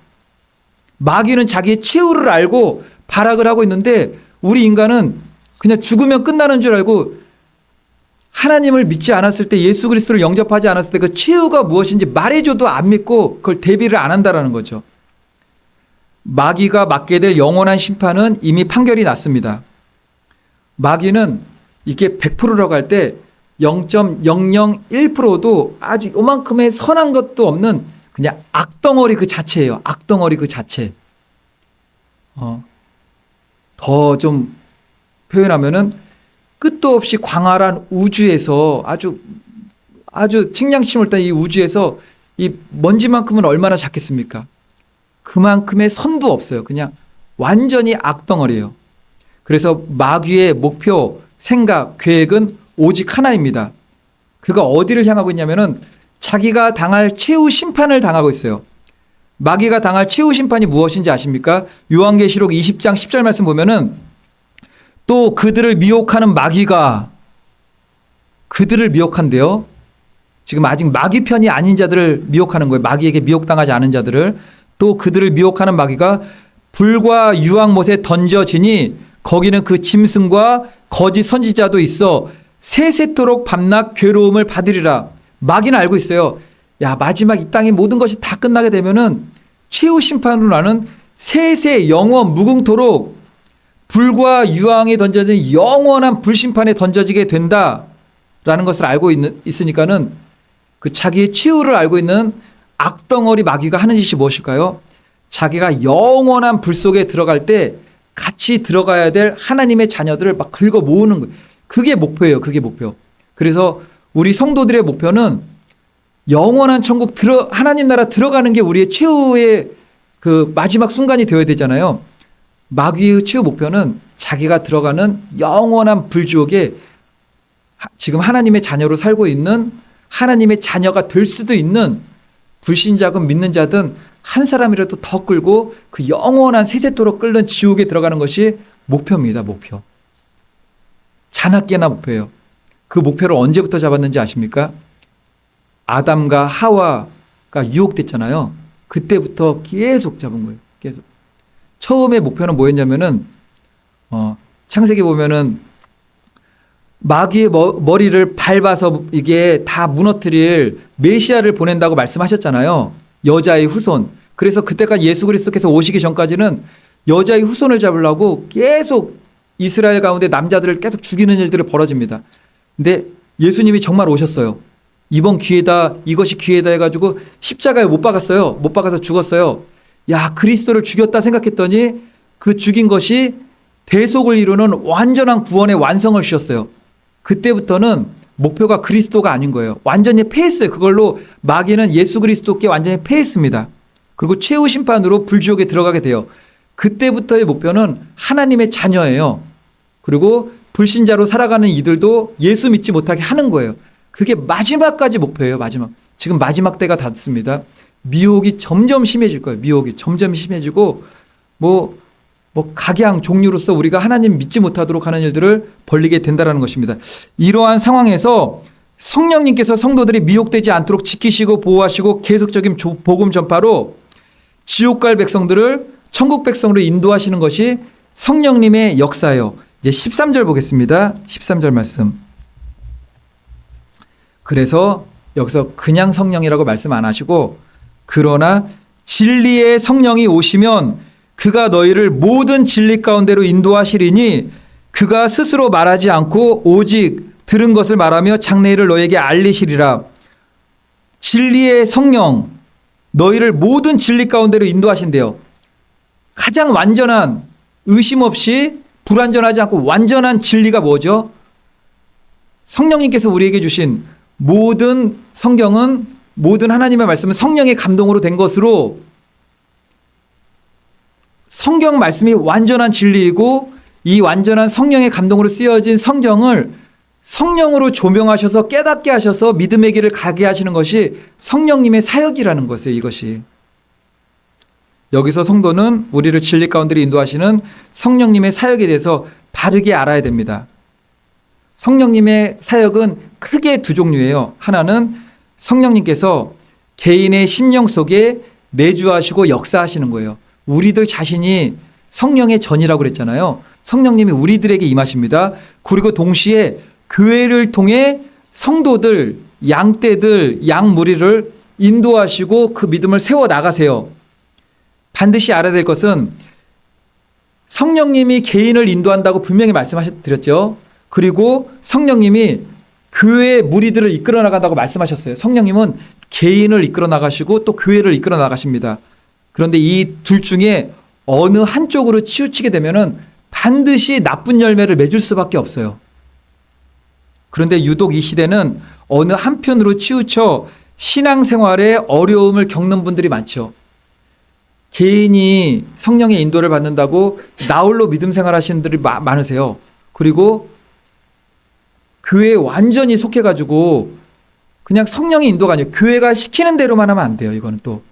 마귀는 자기의 최후를 알고 발악을 하고 있는데 우리 인간은 그냥 죽으면 끝나는 줄 알고 하나님을 믿지 않았을 때 예수 그리스도를 영접하지 않았을 때 그 최후가 무엇인지 말해줘도 안 믿고 그걸 대비를 안 한다라는 거죠. 마귀가 맡게 될 영원한 심판은 이미 판결이 났습니다. 마귀는 이게 100%라고 할 때 0.001%도 아주 요만큼의 선한 것도 없는 그냥 악덩어리 그 자체예요. 악덩어리 그 자체. 더 좀 표현하면은 끝도 없이 광활한 우주에서 아주 측량치물 이 우주에서 이 먼지만큼은 얼마나 작겠습니까? 그만큼의 선도 없어요. 그냥 완전히 악덩어리예요. 그래서 마귀의 목표, 생각, 계획은 오직 하나입니다. 그가 어디를 향하고 있냐면은 자기가 당할 최후 심판을 당하고 있어요. 마귀가 당할 최후 심판이 무엇인지 아십니까? 요한계시록 20장 10절 말씀 보면은 또 그들을 미혹하는 마귀가 그들을 미혹한대요. 지금 아직 마귀 편이 아닌 자들을 미혹하는 거예요. 마귀에게 미혹당하지 않은 자들을. 또 그들을 미혹하는 마귀가 불과 유황못에 던져지니 거기는 그 짐승과 거짓 선지자도 있어 세세토록 밤낮 괴로움을 받으리라. 마귀는 알고 있어요. 야, 마지막 이 땅의 모든 것이 다 끝나게 되면은 최후 심판으로 나는 세세 영원 무궁토록 불과 유황에 던져진 영원한 불심판에 던져지게 된다라는 것을 알고 있으니까는 그 자기의 최후를 알고 있는 악덩어리 마귀가 하는 짓이 무엇일까요? 자기가 영원한 불 속에 들어갈 때 같이 들어가야 될 하나님의 자녀들을 막 긁어 모으는 거예요. 그게 목표예요. 그게 목표. 그래서 우리 성도들의 목표는 영원한 천국 하나님 나라 들어가는 게 우리의 최후의 그 마지막 순간이 되어야 되잖아요. 마귀의 최후 목표는 자기가 들어가는 영원한 불지옥에 지금 하나님의 자녀로 살고 있는 하나님의 자녀가 될 수도 있는 불신자든 믿는 자든 한 사람이라도 더 끌고 그 영원한 세세토록 끓는 지옥에 들어가는 것이 목표입니다. 목표. 자나깨나 목표예요. 그 목표를 언제부터 잡았는지 아십니까? 아담과 하와가 유혹됐잖아요. 그때부터 계속 잡은 거예요. 계속. 처음에 목표는 뭐였냐면은 창세기 보면은 마귀의 머리를 밟아서 이게 다 무너뜨릴 메시아를 보낸다고 말씀하셨잖아요. 여자의 후손. 그래서 그때까지 예수 그리스도께서 오시기 전까지는 여자의 후손을 잡으려고 계속 이스라엘 가운데 남자들을 계속 죽이는 일들이 벌어집니다. 근데 예수님이 정말 오셨어요. 이번 기회다, 이것이 기회다 해가지고 십자가에 못 박았어요. 못 박아서 죽었어요. 야, 그리스도를 죽였다 생각했더니 그 죽인 것이 대속을 이루는 완전한 구원의 완성을 주셨어요. 그때부터는 목표가 그리스도가 아닌 거예요. 완전히 패했어요. 그걸로 마귀는 예수 그리스도께 완전히 패했습니다. 그리고 최후 심판으로 불지옥에 들어가게 돼요. 그때부터의 목표는 하나님의 자녀예요. 그리고 불신자로 살아가는 이들도 예수 믿지 못하게 하는 거예요. 그게 마지막까지 목표예요. 마지막. 지금 마지막 때가 닿습니다. 미혹이 점점 심해질 거예요. 미혹이 점점 심해지고 각양 종류로서 우리가 하나님 믿지 못하도록 하는 일들을 벌리게 된다는 것입니다. 이러한 상황에서 성령님께서 성도들이 미혹되지 않도록 지키시고 보호하시고 계속적인 복음 전파로 지옥 갈 백성들을 천국 백성으로 인도하시는 것이 성령님의 역사예요. 이제 13절 보겠습니다. 13절 말씀. 그래서 여기서 그냥 성령이라고 말씀 안 하시고 그러나 진리의 성령이 오시면 그가 너희를 모든 진리 가운데로 인도하시리니 그가 스스로 말하지 않고 오직 들은 것을 말하며 장래일을 너에게 알리시리라. 진리의 성령 너희를 모든 진리 가운데로 인도하신대요. 가장 완전한 의심 없이 불완전하지 않고 완전한 진리가 뭐죠? 성령님께서 우리에게 주신 모든 성경은 모든 하나님의 말씀은 성령의 감동으로 된 것으로 성경 말씀이 완전한 진리이고 이 완전한 성령의 감동으로 쓰여진 성경을 성령으로 조명하셔서 깨닫게 하셔서 믿음의 길을 가게 하시는 것이 성령님의 사역이라는 것이에요. 이것이. 여기서 성도는 우리를 진리 가운데로 인도하시는 성령님의 사역에 대해서 바르게 알아야 됩니다. 성령님의 사역은 크게 두 종류예요. 하나는 성령님께서 개인의 심령 속에 내주하시고 역사하시는 거예요. 우리들 자신이 성령의 전이라고 그랬잖아요. 성령님이 우리들에게 임하십니다. 그리고 동시에 교회를 통해 성도들, 양떼들, 양무리를 인도하시고 그 믿음을 세워 나가세요. 반드시 알아야 될 것은 성령님이 개인을 인도한다고 분명히 말씀하셨죠. 그리고 성령님이 교회의 무리들을 이끌어 나간다고 말씀하셨어요. 성령님은 개인을 이끌어 나가시고 또 교회를 이끌어 나가십니다. 그런데 이 둘 중에 어느 한쪽으로 치우치게 되면은 반드시 나쁜 열매를 맺을 수밖에 없어요. 그런데 유독 이 시대는 어느 한편으로 치우쳐 신앙생활에 어려움을 겪는 분들이 많죠. 개인이 성령의 인도를 받는다고 나홀로 믿음 생활하시는 분들이 많으세요. 그리고 교회에 완전히 속해가지고 그냥 성령의 인도가 아니에요. 교회가 시키는 대로만 하면 안 돼요. 이거는 또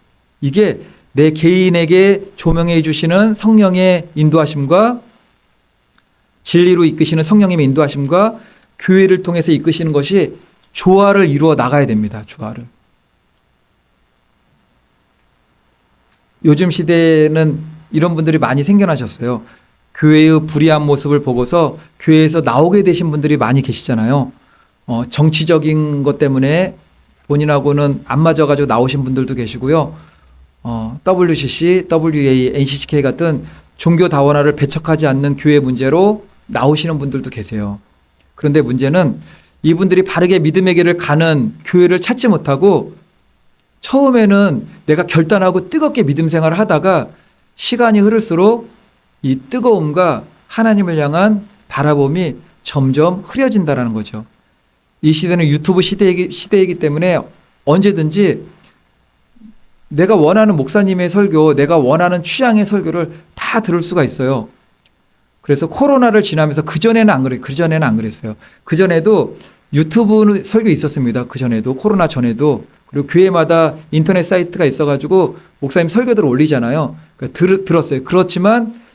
이게 내 개인에게 조명해 주시는 성령의 인도하심과 진리로 이끄시는 성령님의 인도하심과 교회를 통해서 이끄시는 것이 조화를 이루어 나가야 됩니다. 조화를. 요즘 시대에는 이런 분들이 많이 생겨나셨어요. 교회의 불의한 모습을 보고서 교회에서 나오게 되신 분들이 많이 계시잖아요. 정치적인 것 때문에 본인하고는 안 맞아가지고 나오신 분들도 계시고요. WCC, WA, NCCK 같은 종교 다원화를 배척하지 않는 교회 문제로 나오시는 분들도 계세요. 그런데 문제는 이분들이 바르게 믿음의 길을 가는 교회를 찾지 못하고 처음에는 내가 결단하고 뜨겁게 믿음 생활을 하다가 시간이 흐를수록 이 뜨거움과 하나님을 향한 바라봄이 점점 흐려진다는 거죠. 이 시대는 유튜브 시대이기 때문에 언제든지 내가 원하는 목사님의 설교, 내가 원하는 취향의 설교를 다 들을 수가 있어요. 그래서 코로나를 지나면서 그전에는 안 그랬어요. 그전에도 유튜브 설교 있었습니다. 그전에도, 코로나 전에도. 그리고 교회마다 인터넷 사이트가 있어가지고 목사님 설교들을 올리잖아요. 그러니까 들었어요. 그렇지만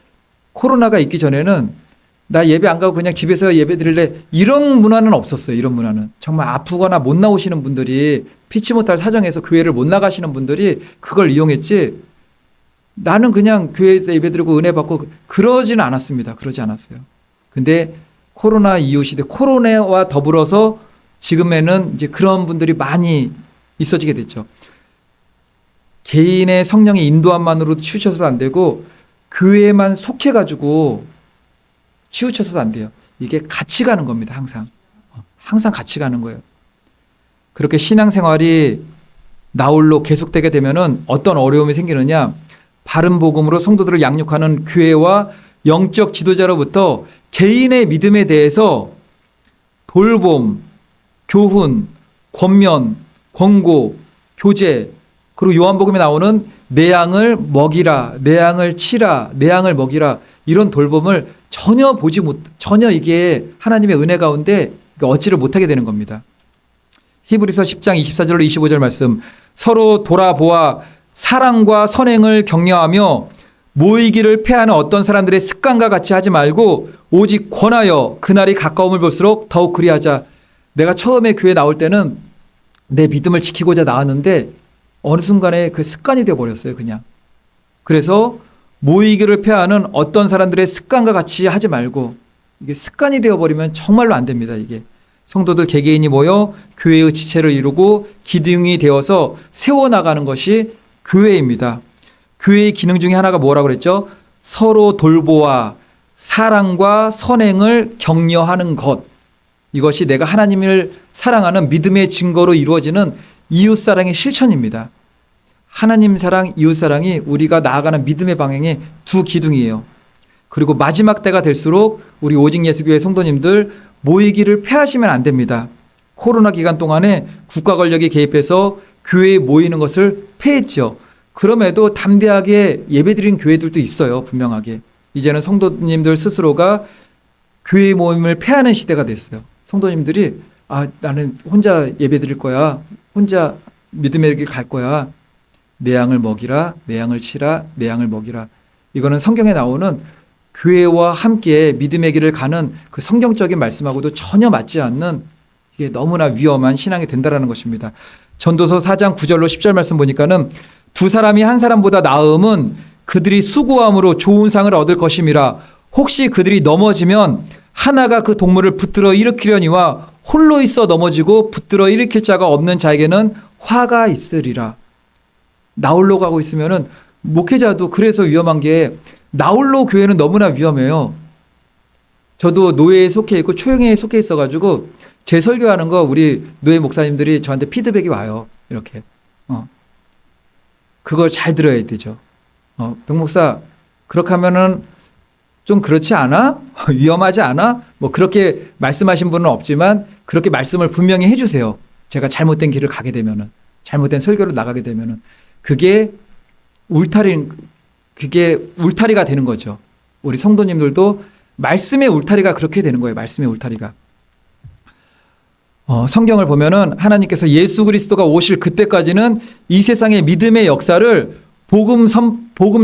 코로나가 있기 전에는 나 예배 안 가고 그냥 집에서 예배 드릴래, 이런 문화는 없었어요. 이런 문화는. 정말 아프거나 못 나오시는 분들이, 피치 못할 사정에서 교회를 못 나가시는 분들이 그걸 이용했지, 나는 그냥 교회에서 예배 드리고 은혜 받고 그러지는 않았습니다. 그러지 않았어요. 근데 코로나 이후 시대, 코로나와 더불어서 지금에는 이제 그런 분들이 많이 있어지게 됐죠. 개인의 성령의 인도함만으로 치우쳐서도 안 되고 교회에만 속해가지고 치우쳐서도 안 돼요. 이게 같이 가는 겁니다. 항상 같이 가는 거예요. 그렇게 신앙생활이 나홀로 계속되게 되면은 어떤 어려움이 생기느냐, 바른 복음으로 성도들을 양육하는 교회와 영적 지도자로부터 개인의 믿음에 대해서 돌봄, 교훈, 권면, 권고, 교제, 그리고 요한복음에 나오는 내 양을 먹이라, 내 양을 치라, 내 양을 먹이라, 이런 돌봄을 전혀 이게 하나님의 은혜 가운데 얻지를 못하게 되는 겁니다. 히브리서 10장 24절로 25절 말씀, 서로 돌아보아 사랑과 선행을 격려하며 모이기를 패하는 어떤 사람들의 습관과 같이 하지 말고 오직 권하여 그날이 가까움을 볼수록 더욱 그리하자. 내가 처음에 교회 나올 때는 내 믿음을 지키고자 나왔는데 어느 순간에 그 습관이 되어버렸어요. 그냥. 그래서 모이기를 패하는 어떤 사람들의 습관과 같이 하지 말고, 이게 습관이 되어버리면 정말로 안 됩니다. 이게 성도들 개개인이 모여 교회의 지체를 이루고 기둥이 되어서 세워나가는 것이 교회입니다. 교회의 기능 중에 하나가 뭐라고 그랬죠? 서로 돌보아 사랑과 선행을 격려하는 것. 이것이 내가 하나님을 사랑하는 믿음의 증거로 이루어지는 이웃사랑의 실천입니다. 하나님 사랑, 이웃사랑이 우리가 나아가는 믿음의 방향의 두 기둥이에요. 그리고 마지막 때가 될수록 우리 오직 예수교회 성도님들 모이기를 패하시면 안 됩니다. 코로나 기간 동안에 국가 권력이 개입해서 교회에 모이는 것을 폐했죠. 그럼에도 담대하게 예배드린 교회들도 있어요. 분명하게. 이제는 성도님들 스스로가 교회 모임을 폐하는 시대가 됐어요. 성도님들이 나는 혼자 예배드릴 거야. 혼자 믿음의 길 갈 거야. 내 양을 먹이라, 내 양을 치라, 내 양을 먹이라. 이거는 성경에 나오는 교회와 함께 믿음의 길을 가는 그 성경적인 말씀하고도 전혀 맞지 않는, 이게 너무나 위험한 신앙이 된다라는 것입니다. 전도서 4장 9절로 10절 말씀 보니까는 두 사람이 한 사람보다 나음은 그들이 수고함으로 좋은 상을 얻을 것임이라. 혹시 그들이 넘어지면 하나가 그 동물을 붙들어 일으키려니와 홀로 있어 넘어지고 붙들어 일으킬 자가 없는 자에게는 화가 있으리라. 나홀로 가고 있으면은 목회자도 그래서 위험한 게, 나홀로 교회는 너무나 위험해요. 저도 노예에 속해 있고 초영회에 속해 있어가지고 제 설교하는 거 우리 노예 목사님들이 저한테 피드백이 와요. 이렇게. 그걸 잘 들어야 되죠. 병 목사, 그렇게 하면은 좀 그렇지 않아? 위험하지 않아? 뭐 그렇게 말씀하신 분은 없지만 그렇게 말씀을 분명히 해주세요. 제가 잘못된 길을 가게 되면은, 잘못된 설교를 나가게 되면은 그게 울타리가 되는 거죠. 우리 성도님들도 말씀의 울타리가 그렇게 되는 거예요. 말씀의 울타리가. 성경을 보면은 하나님께서 예수 그리스도가 오실 그때까지는 이 세상의 믿음의 역사를 복음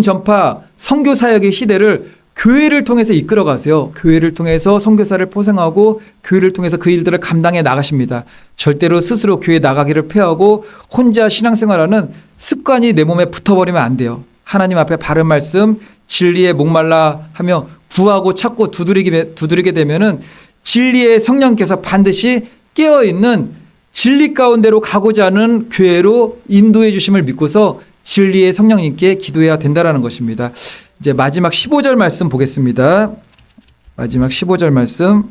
전파, 선교 사역의 시대를 교회를 통해서 이끌어 가세요. 교회를 통해서 선교사를 포생하고 교회를 통해서 그 일들을 감당해 나가십니다. 절대로 스스로 교회 나가기를 피하고 혼자 신앙생활하는 습관이 내 몸에 붙어버리면 안 돼요. 하나님 앞에 바른 말씀, 진리에 목말라 하며 구하고 찾고 두드리게 되면은 진리의 성령께서 반드시 깨어있는 진리 가운데로 가고자 하는 교회로 인도해 주심을 믿고서 진리의 성령님께 기도해야 된다라는 것입니다. 이제 마지막 15절 말씀 보겠습니다. 마지막 15절 말씀.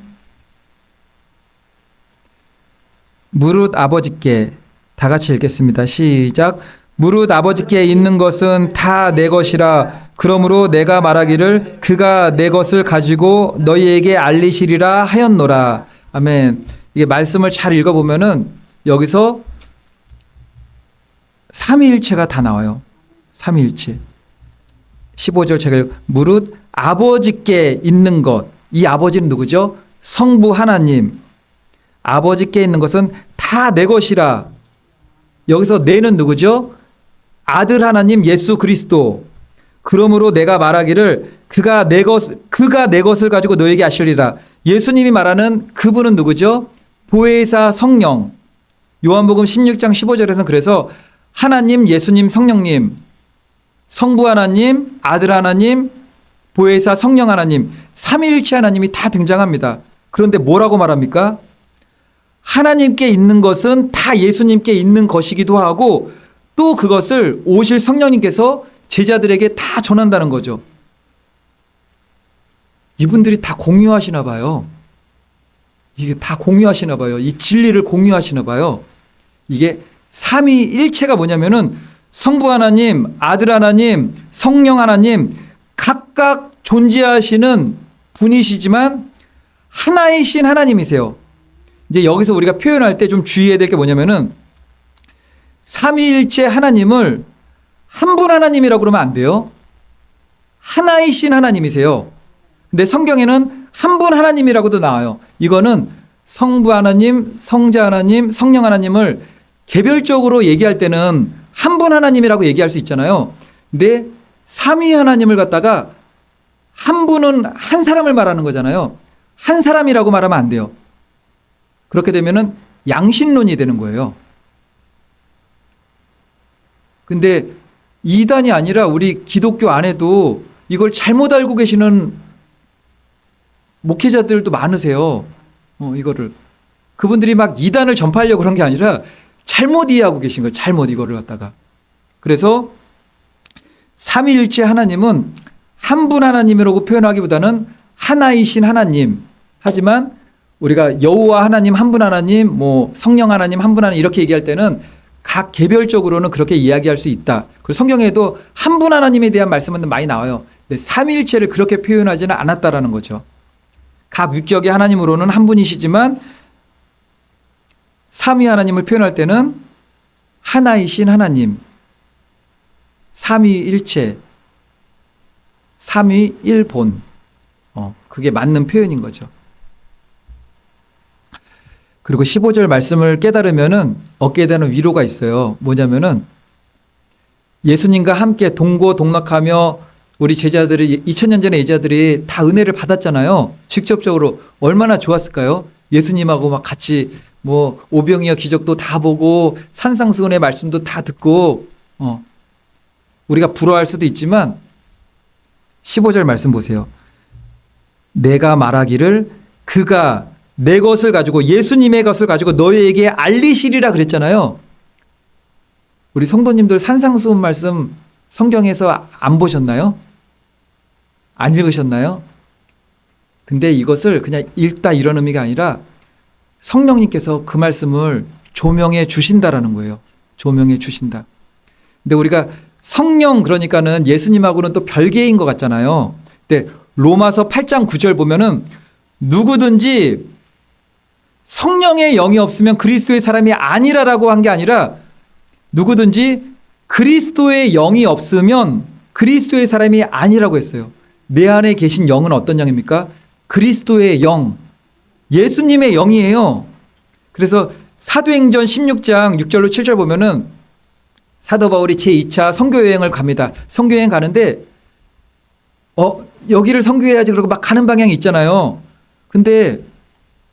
무릇 아버지께, 다 같이 읽겠습니다. 시작. 무릇 아버지께 있는 것은 다 내 것이라. 그러므로 내가 말하기를 그가 내 것을 가지고 너희에게 알리시리라 하였노라. 아멘. 이게 말씀을 잘 읽어보면은 여기서 삼위일체가 다 나와요. 삼위일체. 15절 제가 무릇 아버지께 있는 것. 이 아버지는 누구죠? 성부 하나님. 아버지께 있는 것은 다 내 것이라. 여기서 내는 누구죠? 아들 하나님 예수 그리스도. 그러므로 내가 말하기를 그가 내 것을 가지고 너에게 아시리라. 예수님이 말하는 그분은 누구죠? 보혜사 성령. 요한복음 16장 15절에서는 그래서 하나님, 예수님, 성령님, 성부 하나님, 아들 하나님, 보혜사 성령 하나님, 삼위일체 하나님이 다 등장합니다. 그런데 뭐라고 말합니까? 하나님께 있는 것은 다 예수님께 있는 것이기도 하고 또 그것을 오실 성령님께서 제자들에게 다 전한다는 거죠. 이분들이 다 공유하시나 봐요. 이게 다 공유하시나 봐요. 이 진리를 공유하시나 봐요. 이게 삼위일체가 뭐냐면은 성부 하나님, 아들 하나님, 성령 하나님 각각 존재하시는 분이시지만 하나이신 하나님이세요. 이제 여기서 우리가 표현할 때 좀 주의해야 될 게 뭐냐면은 삼위일체 하나님을 한 분 하나님이라고 그러면 안 돼요. 하나이신 하나님이세요. 근데 성경에는 한 분 하나님이라고도 나와요. 이거는 성부 하나님, 성자 하나님, 성령 하나님을 개별적으로 얘기할 때는 한 분 하나님이라고 얘기할 수 있잖아요. 근데 삼위 하나님을 갖다가 한 분은 한 사람을 말하는 거잖아요. 한 사람이라고 말하면 안 돼요. 그렇게 되면은 양신론이 되는 거예요. 근데 이단이 아니라 우리 기독교 안에도 이걸 잘못 알고 계시는 목회자들도 많으세요. 이거를. 그분들이 막 이단을 전파하려고 그런 게 아니라 잘못 이해하고 계신 거예요. 잘못 이거를 갖다가. 그래서 삼위일체 하나님은 한 분 하나님이라고 표현하기보다는 하나이신 하나님. 하지만 우리가 여호와 하나님 한 분 하나님, 뭐 성령 하나님 한 분 하나님 이렇게 얘기할 때는 각 개별적으로는 그렇게 이야기할 수 있다. 그리고 성경에도 한 분 하나님에 대한 말씀은 많이 나와요. 근데 삼위일체를 그렇게 표현하지는 않았다라는 거죠. 각 육격의 하나님으로는 한 분이시지만 삼위 하나님을 표현할 때는 하나이신 하나님, 삼위일체, 삼위일본. 그게 맞는 표현인 거죠. 그리고 15절 말씀을 깨달으면은 얻게 되는 위로가 있어요. 뭐냐면은 예수님과 함께 동고동락하며 우리 제자들이 2000년 전에 제자들이 다 은혜를 받았잖아요. 직접적으로 얼마나 좋았을까요? 예수님하고 막 같이 뭐 오병이어 기적도 다 보고 산상수훈의 말씀도 다 듣고 우리가 부러워할 수도 있지만 15절 말씀 보세요. 내가 말하기를 그가 내 것을 가지고 예수님의 것을 가지고 너희에게 알리시리라 그랬잖아요. 우리 성도님들 산상수훈 말씀 성경에서 안 보셨나요? 안 읽으셨나요? 근데 이것을 그냥 읽다 이런 의미가 아니라 성령님께서 그 말씀을 조명해 주신다라는 거예요. 조명해 주신다. 근데 우리가 성령 그러니까는 예수님하고는 또 별개인 것 같잖아요. 근데 로마서 8장 9절 보면은 누구든지 성령의 영이 없으면 그리스도의 사람이 아니라라고 한 게 아니라 누구든지 그리스도의 영이 없으면 그리스도의 사람이 아니라고 했어요. 내 안에 계신 영은 어떤 영입니까? 그리스도의 영, 예수님의 영이에요. 그래서 사도행전 16장 6절로 7절 보면은 사도 바울이 제2차 선교여행을 갑니다. 선교여행 가는데 여기를 선교해야지 그러고 막 가는 방향이 있잖아요. 근데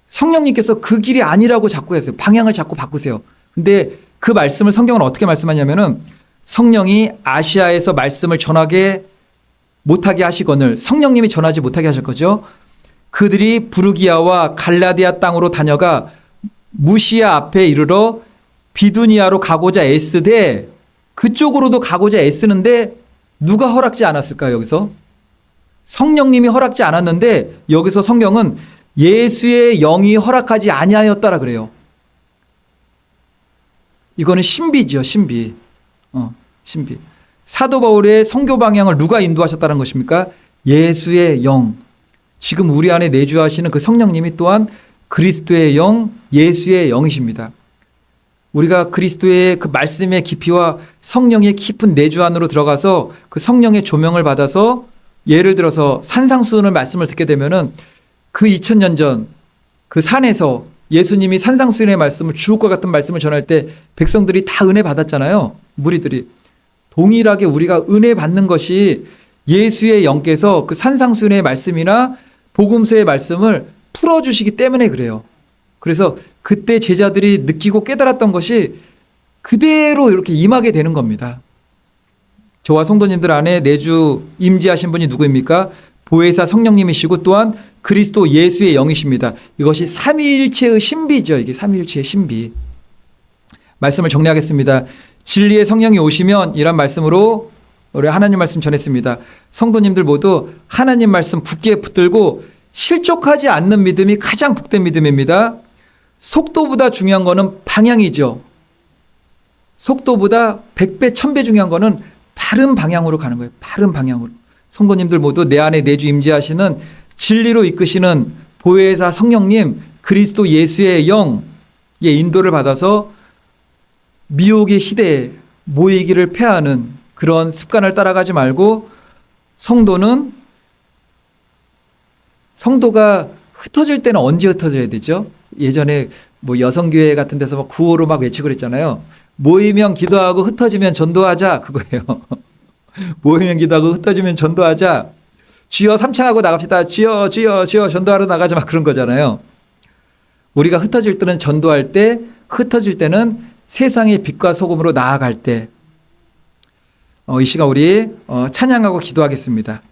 성령님께서 그 길이 아니라고 자꾸 했어요. 방향을 자꾸 바꾸세요. 근데 그 말씀을 성경은 어떻게 말씀하냐면은 성령이 아시아에서 말씀을 전하게 못하게 하시거늘 성령님이 전하지 못하게 하실 거죠. 그들이 부르기아와 갈라디아 땅으로 다녀가 무시아 앞에 이르러 비두니아로 가고자 애쓰되 그쪽으로도 가고자 애쓰는데 누가 허락지 않았을까요? 여기서 성령님이 허락지 않았는데 여기서 성경은 예수의 영이 허락하지 아니하였다라 그래요. 이거는 신비죠. 신비. 신비. 사도 바울의 선교 방향을 누가 인도하셨다는 것입니까? 예수의 영. 지금 우리 안에 내주하시는 그 성령님이 또한 그리스도의 영, 예수의 영이십니다. 우리가 그리스도의 그 말씀의 깊이와 성령의 깊은 내주 안으로 들어가서 그 성령의 조명을 받아서 예를 들어서 산상수훈의 말씀을 듣게 되면은 그 2000년 전 그 산에서 예수님이 산상수훈의 말씀을 주옥과 같은 말씀을 전할 때 백성들이 다 은혜 받았잖아요. 무리들이. 동일하게 우리가 은혜 받는 것이 예수의 영께서 그 산상수훈의 말씀이나 복음서의 말씀을 풀어주시기 때문에 그래요. 그래서 그때 제자들이 느끼고 깨달았던 것이 그대로 이렇게 임하게 되는 겁니다. 저와 성도님들 안에 내주 임재하신 분이 누구입니까? 보혜사 성령님이시고 또한 그리스도 예수의 영이십니다. 이것이 삼위일체의 신비죠. 이게 삼위일체의 신비. 말씀을 정리하겠습니다. 진리의 성령이 오시면 이란 말씀으로 우리 하나님 말씀 전했습니다. 성도님들 모두 하나님 말씀 굳게 붙들고 실족하지 않는 믿음이 가장 복된 믿음입니다. 속도보다 중요한 거는 방향이죠. 속도보다 100배, 1000배 중요한 거는 바른 방향으로 가는 거예요. 바른 방향으로. 성도님들 모두 내 안에 내주 임재하시는 진리로 이끄시는 보혜사 성령님 그리스도 예수의 영의 인도를 받아서 미혹의 시대에 모이기를 패하는 그런 습관을 따라가지 말고 성도가 흩어질 때는 언제 흩어져야 되죠? 예전에 뭐 여성교회 같은 데서 막 구호로 막 외치고 그랬잖아요. 모이면 기도하고 흩어지면 전도하자 그거예요. 모이면 기도하고 흩어지면 전도하자. 주여 삼창하고 나갑시다. 주여 주여 주여 전도하러 나가자 막 그런 거잖아요. 우리가 흩어질 때는 전도할 때, 흩어질 때는 세상의 빛과 소금으로 나아갈 때. 이 시간 우리 찬양하고 기도하겠습니다.